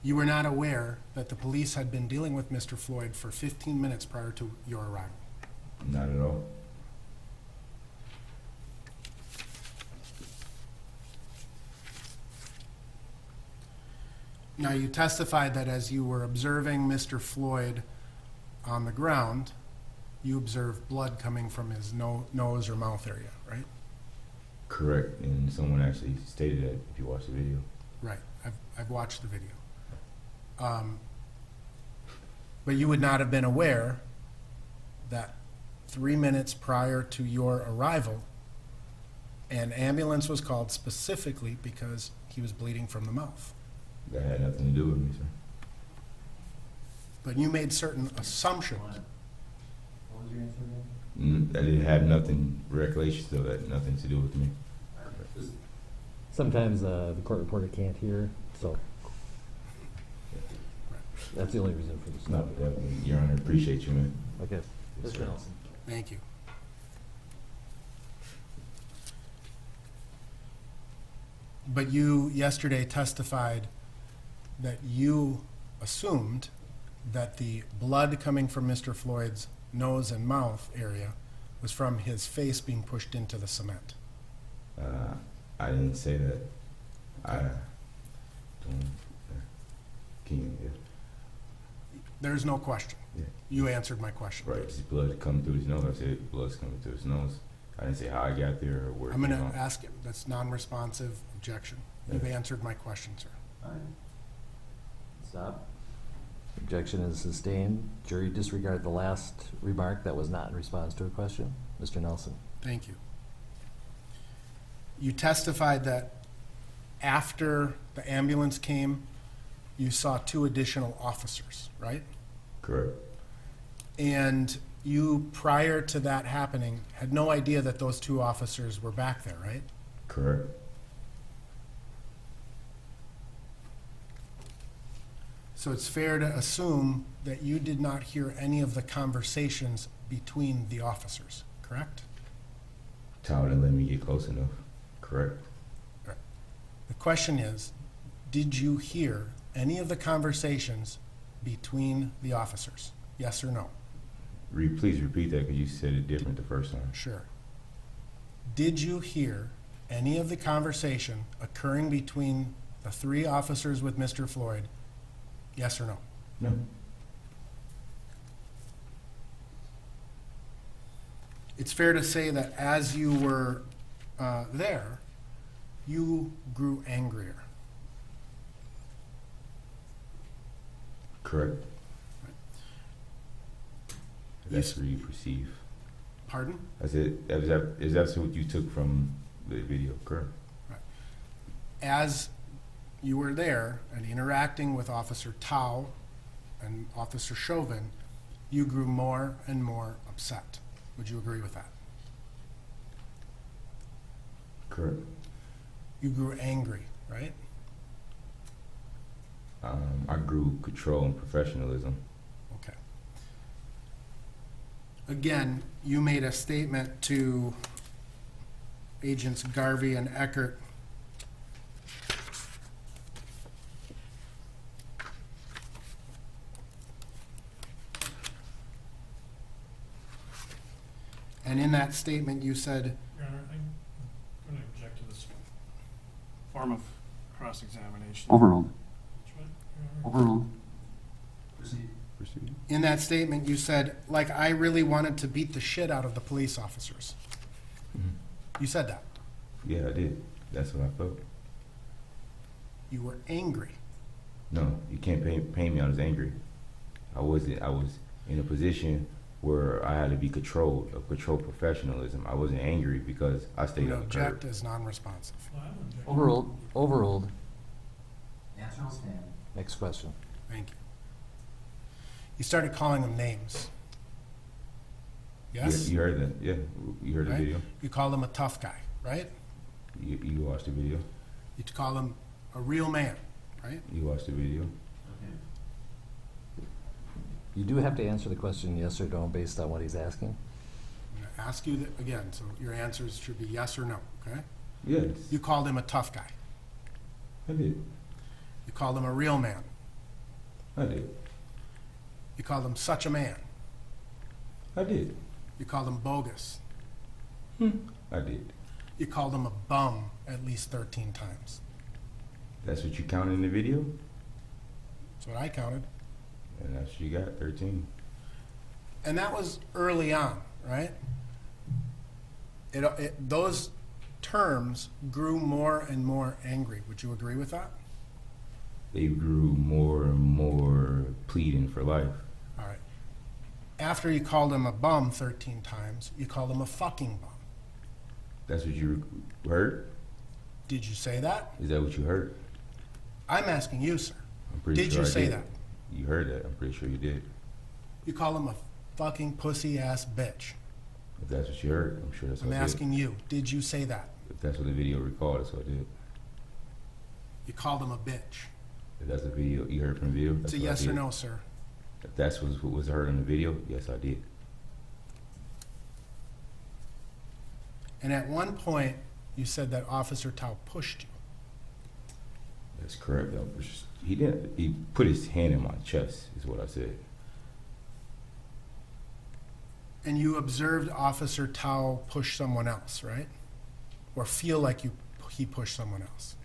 You were not aware that the police had been dealing with Mr. Floyd for 15 minutes prior to your arrival. Not at all. Now, you testified that as you were observing Mr. Floyd on the ground, you observed blood coming from his nose or mouth area, right? Correct. And someone actually stated that if you watch the video. Right. I've watched the video. But you would not have been aware that 3 minutes prior to your arrival, an ambulance was called specifically because he was bleeding from the mouth. That had nothing to do with me, sir. But you made certain assumptions. What was your answer again? I didn't have nothing, recollections of that, nothing to do with me. Sometimes the court reporter can't hear, so that's the only reason for this. No, definitely, Your Honor, appreciate you, man. Okay. Yes, Mr. sir. Nelson. Thank you. But you yesterday testified that you assumed that the blood coming from Mr. Floyd's nose and mouth area was from his face being pushed into the cement. I didn't say that. I don't. Can you? Yeah. There's no question. Yeah. You answered my question. Right. His blood coming through his nose. I said blood's coming through his nose. I didn't say how I got there or where. I'm going it to came from. ask you. That's non-responsive objection. You've answered my question, sir. All right. Stop. Objection is sustained. Jury disregard the last remark that was not in response to a question. Mr. Nelson. Thank you. You testified that after the ambulance came, you saw 2 additional officers, right? Correct. And you, prior to that happening, had no idea that those 2 officers were back there, right? Correct. So it's fair to assume that you did not hear any of the conversations between the officers, correct? Tower didn't let me get close enough. Correct. The question is, did you hear any of the conversations between the officers? Yes or no? Please repeat that because you said it different the first time. Sure. Did you hear any of the conversation occurring between the 3 officers with Mr. Floyd? Yes or no? No. It's fair to say that as you were there, you grew angrier. Correct. You That's s- what you perceive. Pardon? I said, is that what you took from the video? Correct. As you were there and interacting with Officer Tao and Officer Chauvin, you grew more and more upset. Would you agree with that? Correct. You grew angry, right? I grew control and professionalism. Okay. Again, you made a statement to Agents Garvey and Eckert and in that statement you said, Your Honor, I'm going to object to this form of cross-examination. Overruled. Which one, Your Honor? Overruled. Proceed. Proceed. in that statement you said, like, I really wanted to beat the shit out of the police officers. Mhm. You said that. Yeah, I did. That's what I felt. You were angry. No, you can't paint me out as angry. I was in a position where I had to be controlled, of control professionalism. I wasn't angry because I You stayed on the object curb. as non-responsive. Well, I'm objecting. Overruled. Overruled. Answer will stand. Next question. Thank you. You started calling them names. Yes? You heard that? Yeah, you heard the Right? video. You called him a tough guy, right? You watched the video. You call him a real man, right? You watched the video. Okay. You do have to answer the question yes or no based on what he's asking. I'm going to ask you that again, so your answers should be yes or no, okay? Yes, You called him a tough guy. I did. You called him a real man. I did. You called him such a man. I did. You called him bogus. I did. You called him a bum at least 13 times. That's what you counted in the video? That's what I counted. And that's what you got, 13. And that was early on, right? Those terms grew more and more angry. Would you agree with that? They grew more and more pleading for life. All right. After you called him a bum 13 times, you called him a fucking bum. That's what you heard? Did you say that? Is that what you heard? I'm asking you, sir. I'm pretty Did sure you I say did. that? You heard that. I'm pretty sure you did. You call him a fucking pussy-ass bitch. If that's what you heard, I'm sure that's I'm what I did. asking you, did you say that? If that's what the video recorded, that's what I did. You called him a bitch. If that's the video you heard from the video, It's that's a what I yes or did. no, sir. If that's what was heard on the video, yes, I did. And at one point, you said that Officer Tao pushed you. That's correct. He didn't. He put his hand in my chest, is what I said. And you observed Officer Tao push someone else, right? Or feel like he pushed someone else.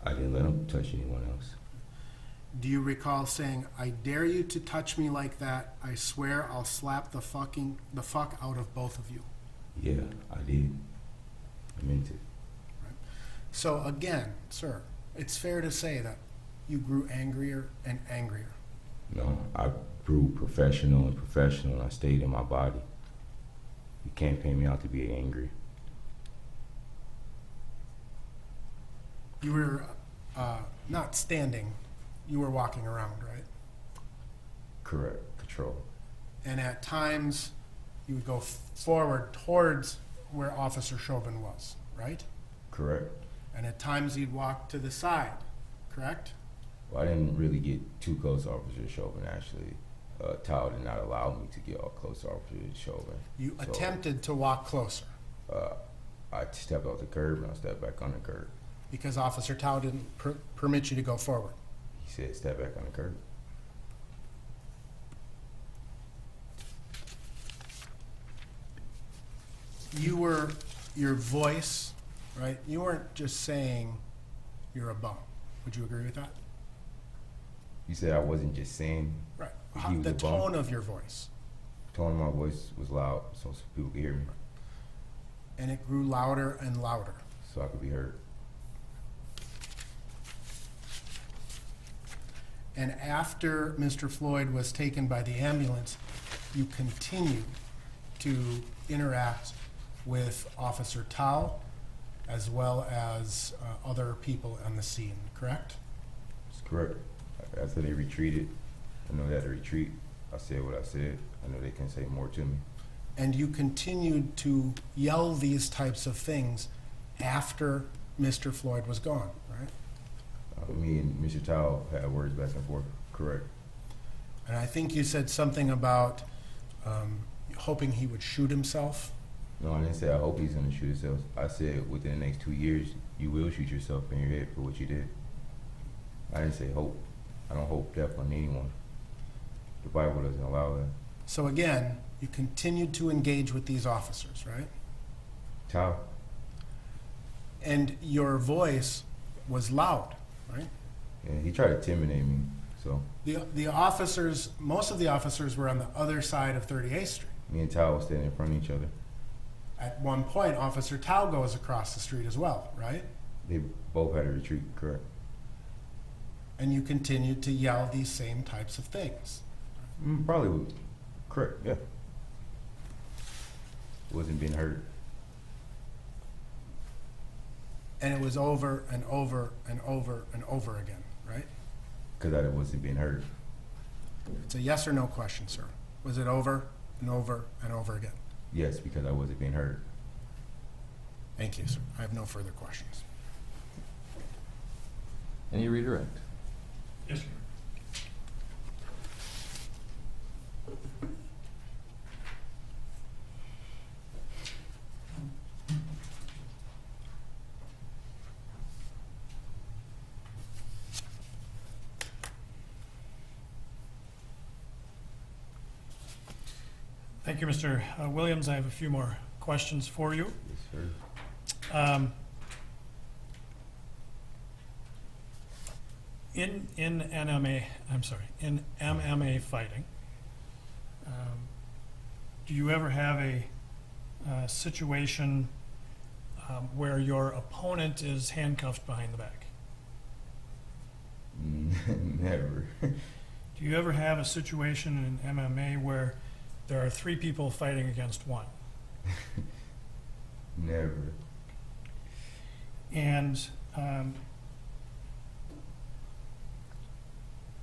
I didn't let him touch anyone else. Do you recall saying, "I dare you to touch me like that. I swear I'll slap the fuck out of both of you"? Yeah, I did. I meant it. So again, sir, it's fair to say that you grew angrier and angrier. No, I grew professional and professional, and I stayed in my body. You can't paint me out to be angry. You were not standing, you were walking around, right? Correct. Control. And at times, you would go forward towards where Officer Chauvin was, right? Correct. And at times, you'd walk to the side, correct? Well, I didn't really get too close to Officer Chauvin, actually. Tao did not allow me to get all close to Officer Chauvin. You So, attempted to walk closer I stepped off the curb and I stepped back on the curb. because Officer Tao didn't permit you to go forward. He said, step back on the curb. Your voice, right? You weren't just saying you're a bum. Would you agree with that? He said I wasn't just saying. Right. He was The a bum. tone of your voice. The tone of my voice was loud so people could hear me, And it grew louder and louder. so I could be heard. And after Mr. Floyd was taken by the ambulance, you continued to interact with Officer Tao as well as other people on the scene, correct? That's correct. After they retreated, I know they had to retreat. I said what I said. I know they can say more to me. And you continued to yell these types of things after Mr. Floyd was gone, right? Me and Mr. Tao had words back and forth. Correct. And I think you said something about hoping he would shoot himself. No, I didn't say I hope he's gonna shoot himself. I said within the next 2 years, you will shoot yourself in your head for what you did. I didn't say hope. I don't hope death on anyone. The Bible doesn't allow that. So again, you continued to engage with these officers, right? Tao, And your voice was loud, right? yeah, he tried to intimidate me. So The officers, most of the officers were on the other side of 38th Street. me and Tao were standing in front of each other. At one point, Officer Tao goes across the street as well, right? They both had to retreat. Correct. And you continued to yell these same types of things. Probably would. Correct. Yeah. Wasn't being heard. And it was over and over and over and over again, right? Because I wasn't being heard. It's a yes or no question, sir. Was it over and over and over again? Yes, because I wasn't being heard. Thank you, sir. I have no further questions. Any redirect? Yes, sir. Thank you, Mr. Williams. I have a few more questions for you. Yes, sir. In MMA fighting, do you ever have a situation where your opponent is handcuffed behind the back? Never. Do you ever have a situation in MMA where there are 3 people fighting against 1? Never. And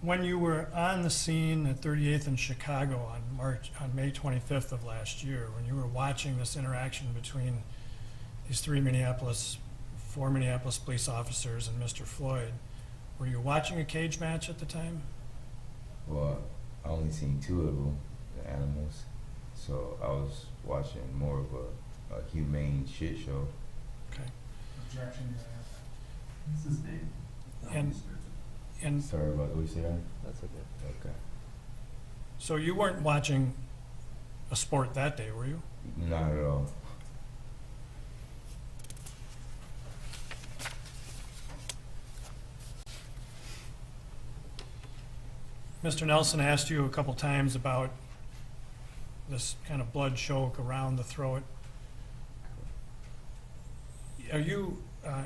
when you were on the scene at 38th and Chicago on May 25th of last year, when you were watching this interaction between these four Minneapolis police officers and Mr. Floyd, were you watching a cage match at the time? Well, I only seen two of them, the animals, so I was watching more of a humane shit show. Okay. Objection, sustained. And Sorry about what you said. That's okay. Okay. so you weren't watching a sport that day, were you? Not at all. Mr. Nelson asked you a couple times about this kind of blood choke around the throat. Are you,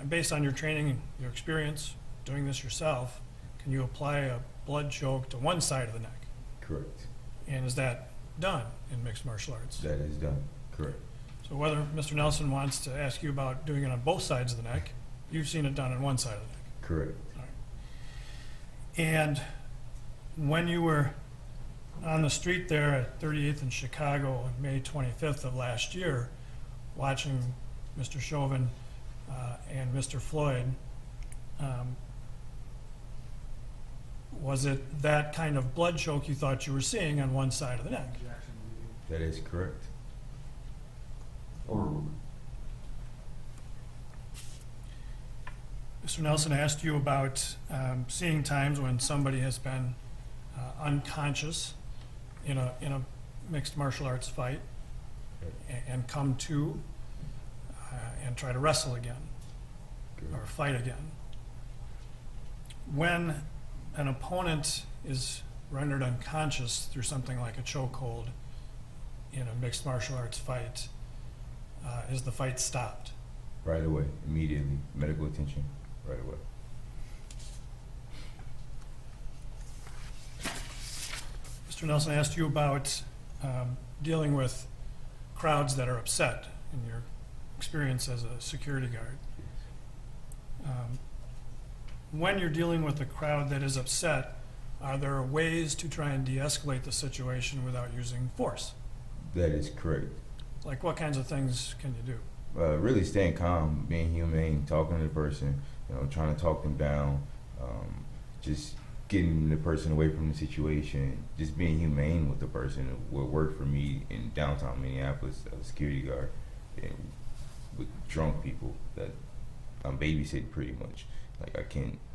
based on your training and your experience doing this yourself, can you apply a blood choke to one side of the neck? Correct. And is that done in mixed martial arts? That is done. Correct. So whether Mr. Nelson wants to ask you about doing it on both sides of the neck, you've seen it done on one side of the neck. Correct. All right. And when you were on the street there at 38th and Chicago on May 25th of last year, watching Mr. Chauvin and Mr. Floyd, was it that kind of blood choke you thought you were seeing on one side of the neck? Objection, That is correct. Mr. Nelson asked you about seeing times when somebody has been unconscious in a mixed martial arts fight and come to and try to wrestle again or fight again. When an opponent is rendered unconscious through something like a chokehold in a mixed martial arts fight, is the fight stopped? Right away, immediately, medical attention, right away. Mr. Nelson asked you about dealing with crowds that are upset in your experience as a security guard. When you're dealing with a crowd that is upset, are there ways to try and de-escalate the situation without using force? That is correct. Like what kinds of things can you do? Really staying calm, being humane, talking to the person, trying to talk them down, just getting the person away from the situation, just being humane with the person. What worked for me in downtown Minneapolis as a security guard and with drunk people that I'm babysitting pretty much. Like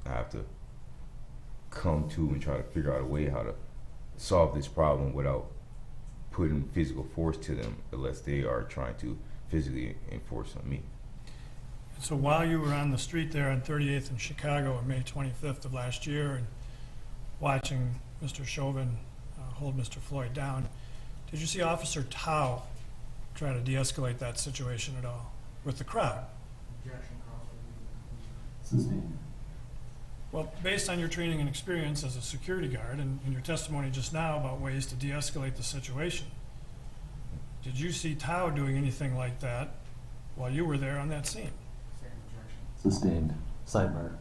I have to come to and try to figure out a way how to solve this problem without putting physical force to them unless they are trying to physically enforce on me. So while you were on the street there on 38th in Chicago on May 25th of last year and watching Mr. Chauvin hold Mr. Floyd down, did you see Officer Tao try to de-escalate that situation at all with the crowd? objection, sustained. Well, based on your training and experience as a security guard and your testimony just now about ways to de-escalate the situation, did you see Tao doing anything like that while you were there on that scene? Same objection. Sustained. Sidebar.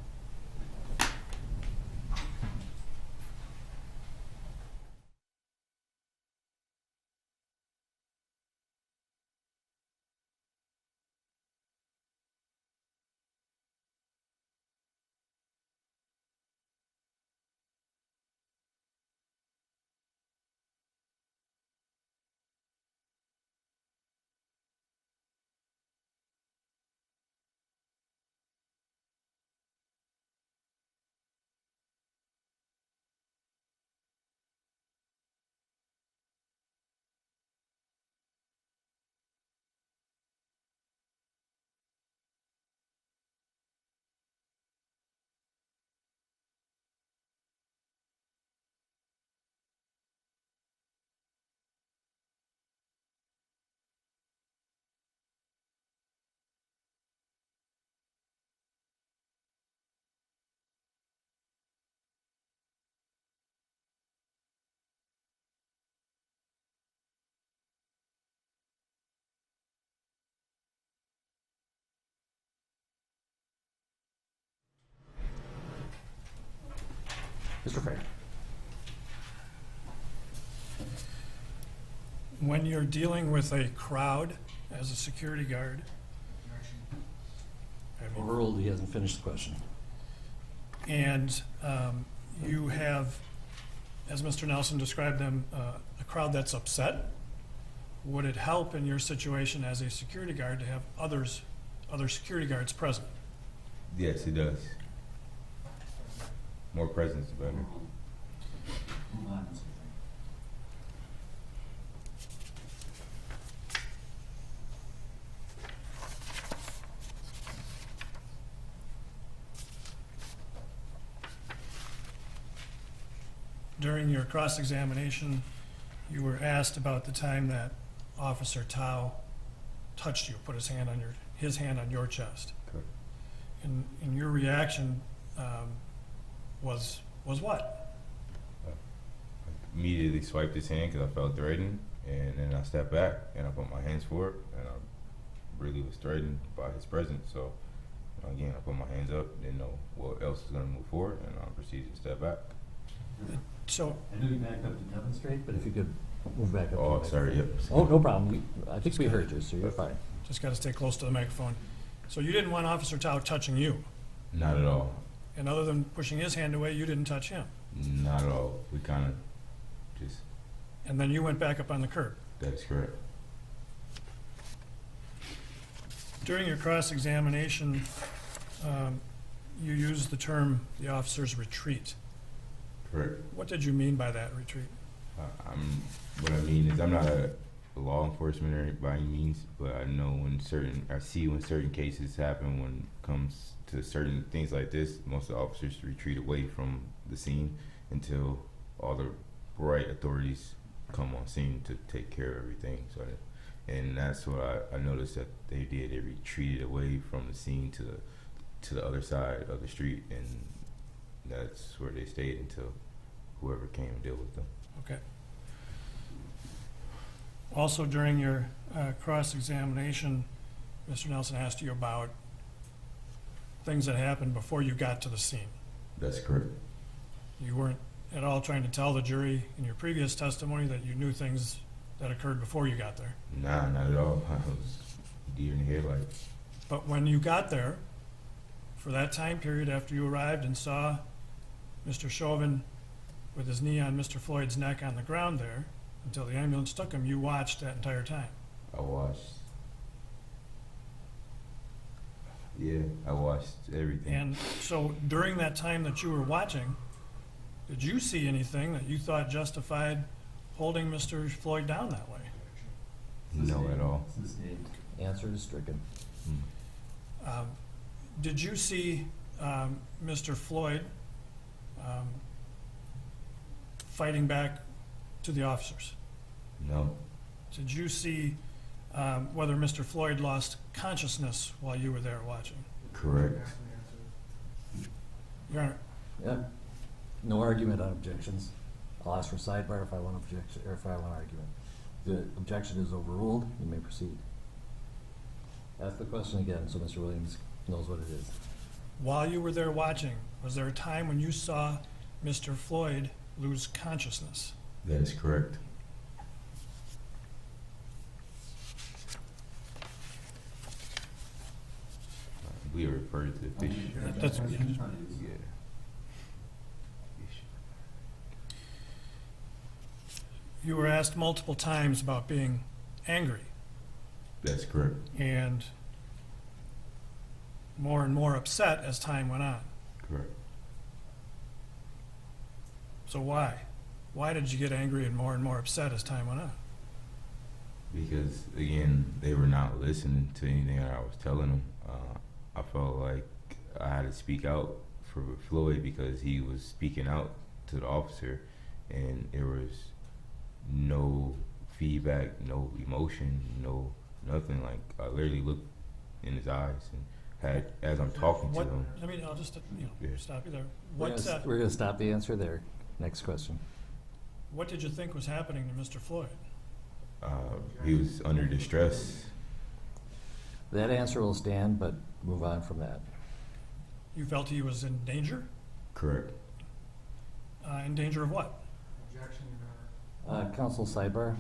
Mr. Frank. When you're dealing with a crowd as a security guard, Objection. I mean, Overruled, he hasn't finished the question. and you have, as Mr. Nelson described them, a crowd that's upset, would it help in your situation as a security guard to have other security guards present? Yes, it does. More presence, the better. Move on, Mr. Frank. During your cross-examination, you were asked about the time that Officer Tao touched you, put his hand on your chest. Correct. And your reaction was what? Immediately swiped his hand because I felt threatened, and then I stepped back and I put my hands forward, and I really was threatened by his presence. So again, I put my hands up, didn't know what else was going to move forward, and I proceeded to step back. So, I know you backed up to demonstrate, but if you could move back up. to the Oh, sorry. Yep. microphone. Oh, no problem. I think we heard you, so you're fine. just got to stay close to the microphone. So you didn't want Officer Tao touching you, Not at all. and other than pushing his hand away, you didn't touch him. Not at all. We kind of just. And then you went back up on the curb. That is correct. During your cross-examination, you used the term the officer's retreat. Correct. What did you mean by that retreat? What I mean is I'm not a law enforcement or by any means, but I know I see when certain cases happen when it comes to certain things like this, most of the officers retreat away from the scene until all the right authorities come on scene to take care of everything. So, and that's what I noticed that they did. They retreated away from the scene to the other side of the street, and that's where they stayed until whoever came and deal with them. Okay. Also, during your cross-examination, Mr. Nelson asked you about things that happened before you got to the scene. That's correct. You weren't at all trying to tell the jury in your previous testimony that you knew things that occurred before you got there. Nah, not at all. I was deer in the headlights. But when you got there, for that time period after you arrived and saw Mr. Chauvin with his knee on Mr. Floyd's neck on the ground there, until the ambulance took him, you watched that entire time. I watched. Yeah, I watched everything. And so during that time that you were watching, did you see anything that you thought justified holding Mr. Floyd down that way? No, at all. Sustained. Answer is stricken. Did you see Mr. Floyd fighting back to the officers? No. Did you see whether Mr. Floyd lost consciousness while you were there watching? Correct. Ask the answer. Your Honor, Yep. No argument on objections. I'll ask for sidebar if I want objection, or if I want argument. The objection is overruled. You may proceed. Ask the question again so Mr. Williams knows what it is. while you were there watching, was there a time when you saw Mr. Floyd lose consciousness? That is correct. We referred to fish. That's, Yeah. you were asked multiple times about being angry That's correct. and more upset as time went on. Correct. So why? Why did you get angry and more upset as time went on? Because again, they were not listening to anything that I was telling them. I felt like I had to speak out for Floyd because he was speaking out to the officer, and there was no feedback, no emotion, no nothing. Like I literally looked in his eyes and had, as I'm talking to What, him. I mean, I'll just Yeah. stop you there. We're gonna stop the answer there. Next question. What did you think was happening to Mr. Floyd? He was under distress. That answer will stand, but move on from that. You felt he was in danger? Correct. In danger of what? Objection, Your Honor. Counsel sidebar.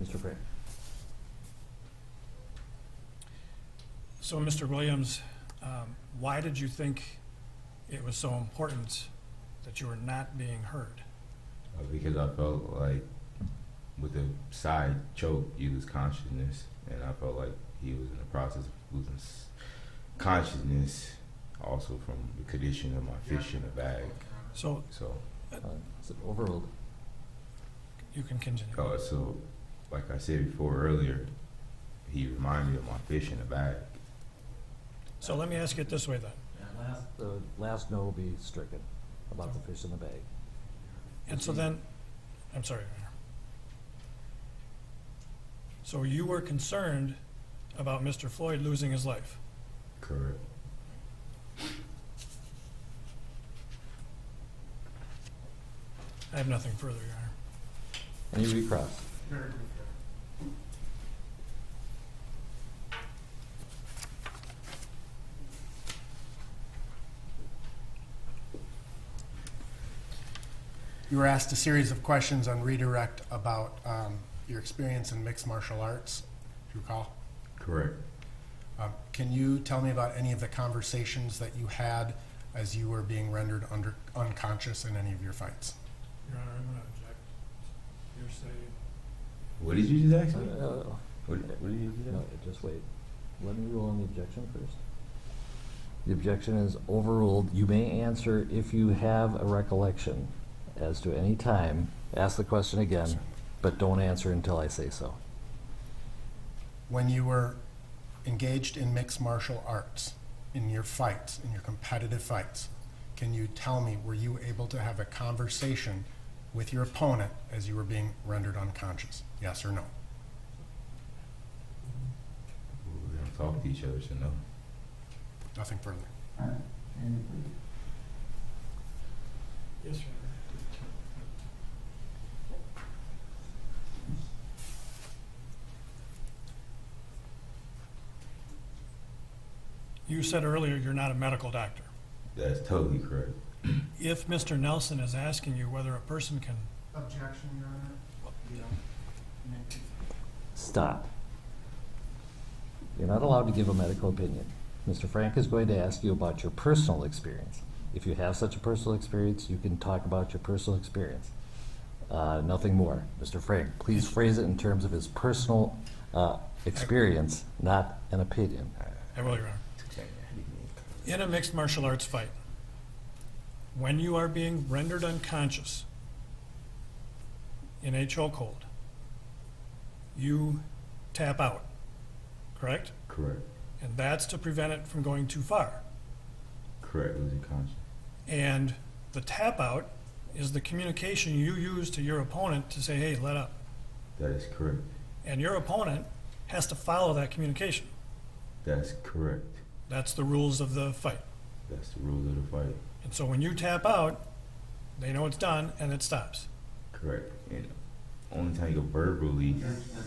Mr. Frank? So, Mr. Williams, why did you think it was so important that you were not being heard? Because I felt like with the side choke, you lose consciousness, and I felt like he was in the process of losing consciousness, also from the condition of my fish in the bag. So, Is it overruled? you can continue. So, like I said before earlier, he reminded me of my fish in the bag. So let me ask you it this way then. The last no will be stricken about the fish in the bag. And so then, I'm sorry. So you were concerned about Mr. Floyd losing his life? Correct. I have nothing further, Your Honor. And you recross. You were asked a series of questions on redirect about your experience in mixed martial arts, do you recall? Correct. Can you tell me about any of the conversations that you had as you were being rendered unconscious in any of your fights? Your Honor, I'm going to object. You're saying. What did you just ask me? What did you No, just wait. Let me rule on the objection first. The objection is overruled. You may answer if you have a recollection as to any time. Ask the question again, but don't answer until I say so. When you were engaged in mixed martial arts, in your fights, in your competitive fights, can you tell me, were you able to have a conversation with your opponent as you were being rendered unconscious? Yes or no? We don't talk to each other, so no. Nothing further. Yes, Your Honor. You said earlier you're not a medical doctor. That's totally correct. If Mr. Nelson is asking you whether a person can... Objection, Your Honor. Stop. You're not allowed to give a medical opinion. Mr. Frank is going to ask you about your personal experience. If you have such a personal experience, you can talk about your personal experience. Nothing more. Mr. Frank, please phrase it in terms of his personal experience, not an opinion. I will, Your Honor. In a mixed martial arts fight, when you are being rendered unconscious in a chokehold, you tap out, correct? Correct. And that's to prevent it from going too far. Correct, losing consciousness. And the tap out is the communication you use to your opponent to say, hey, let up. That is correct. And your opponent has to follow that communication. That's correct. That's the rules of the fight. That's the rules of the fight. And so when you tap out, they know it's done and it stops. Correct. And only time you go verbally. That's an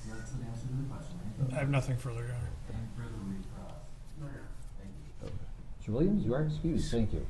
answer to the question, right? I have nothing further, Your Honor. Any further recross? Thank you. Mr. Williams, you are excused. Thank you.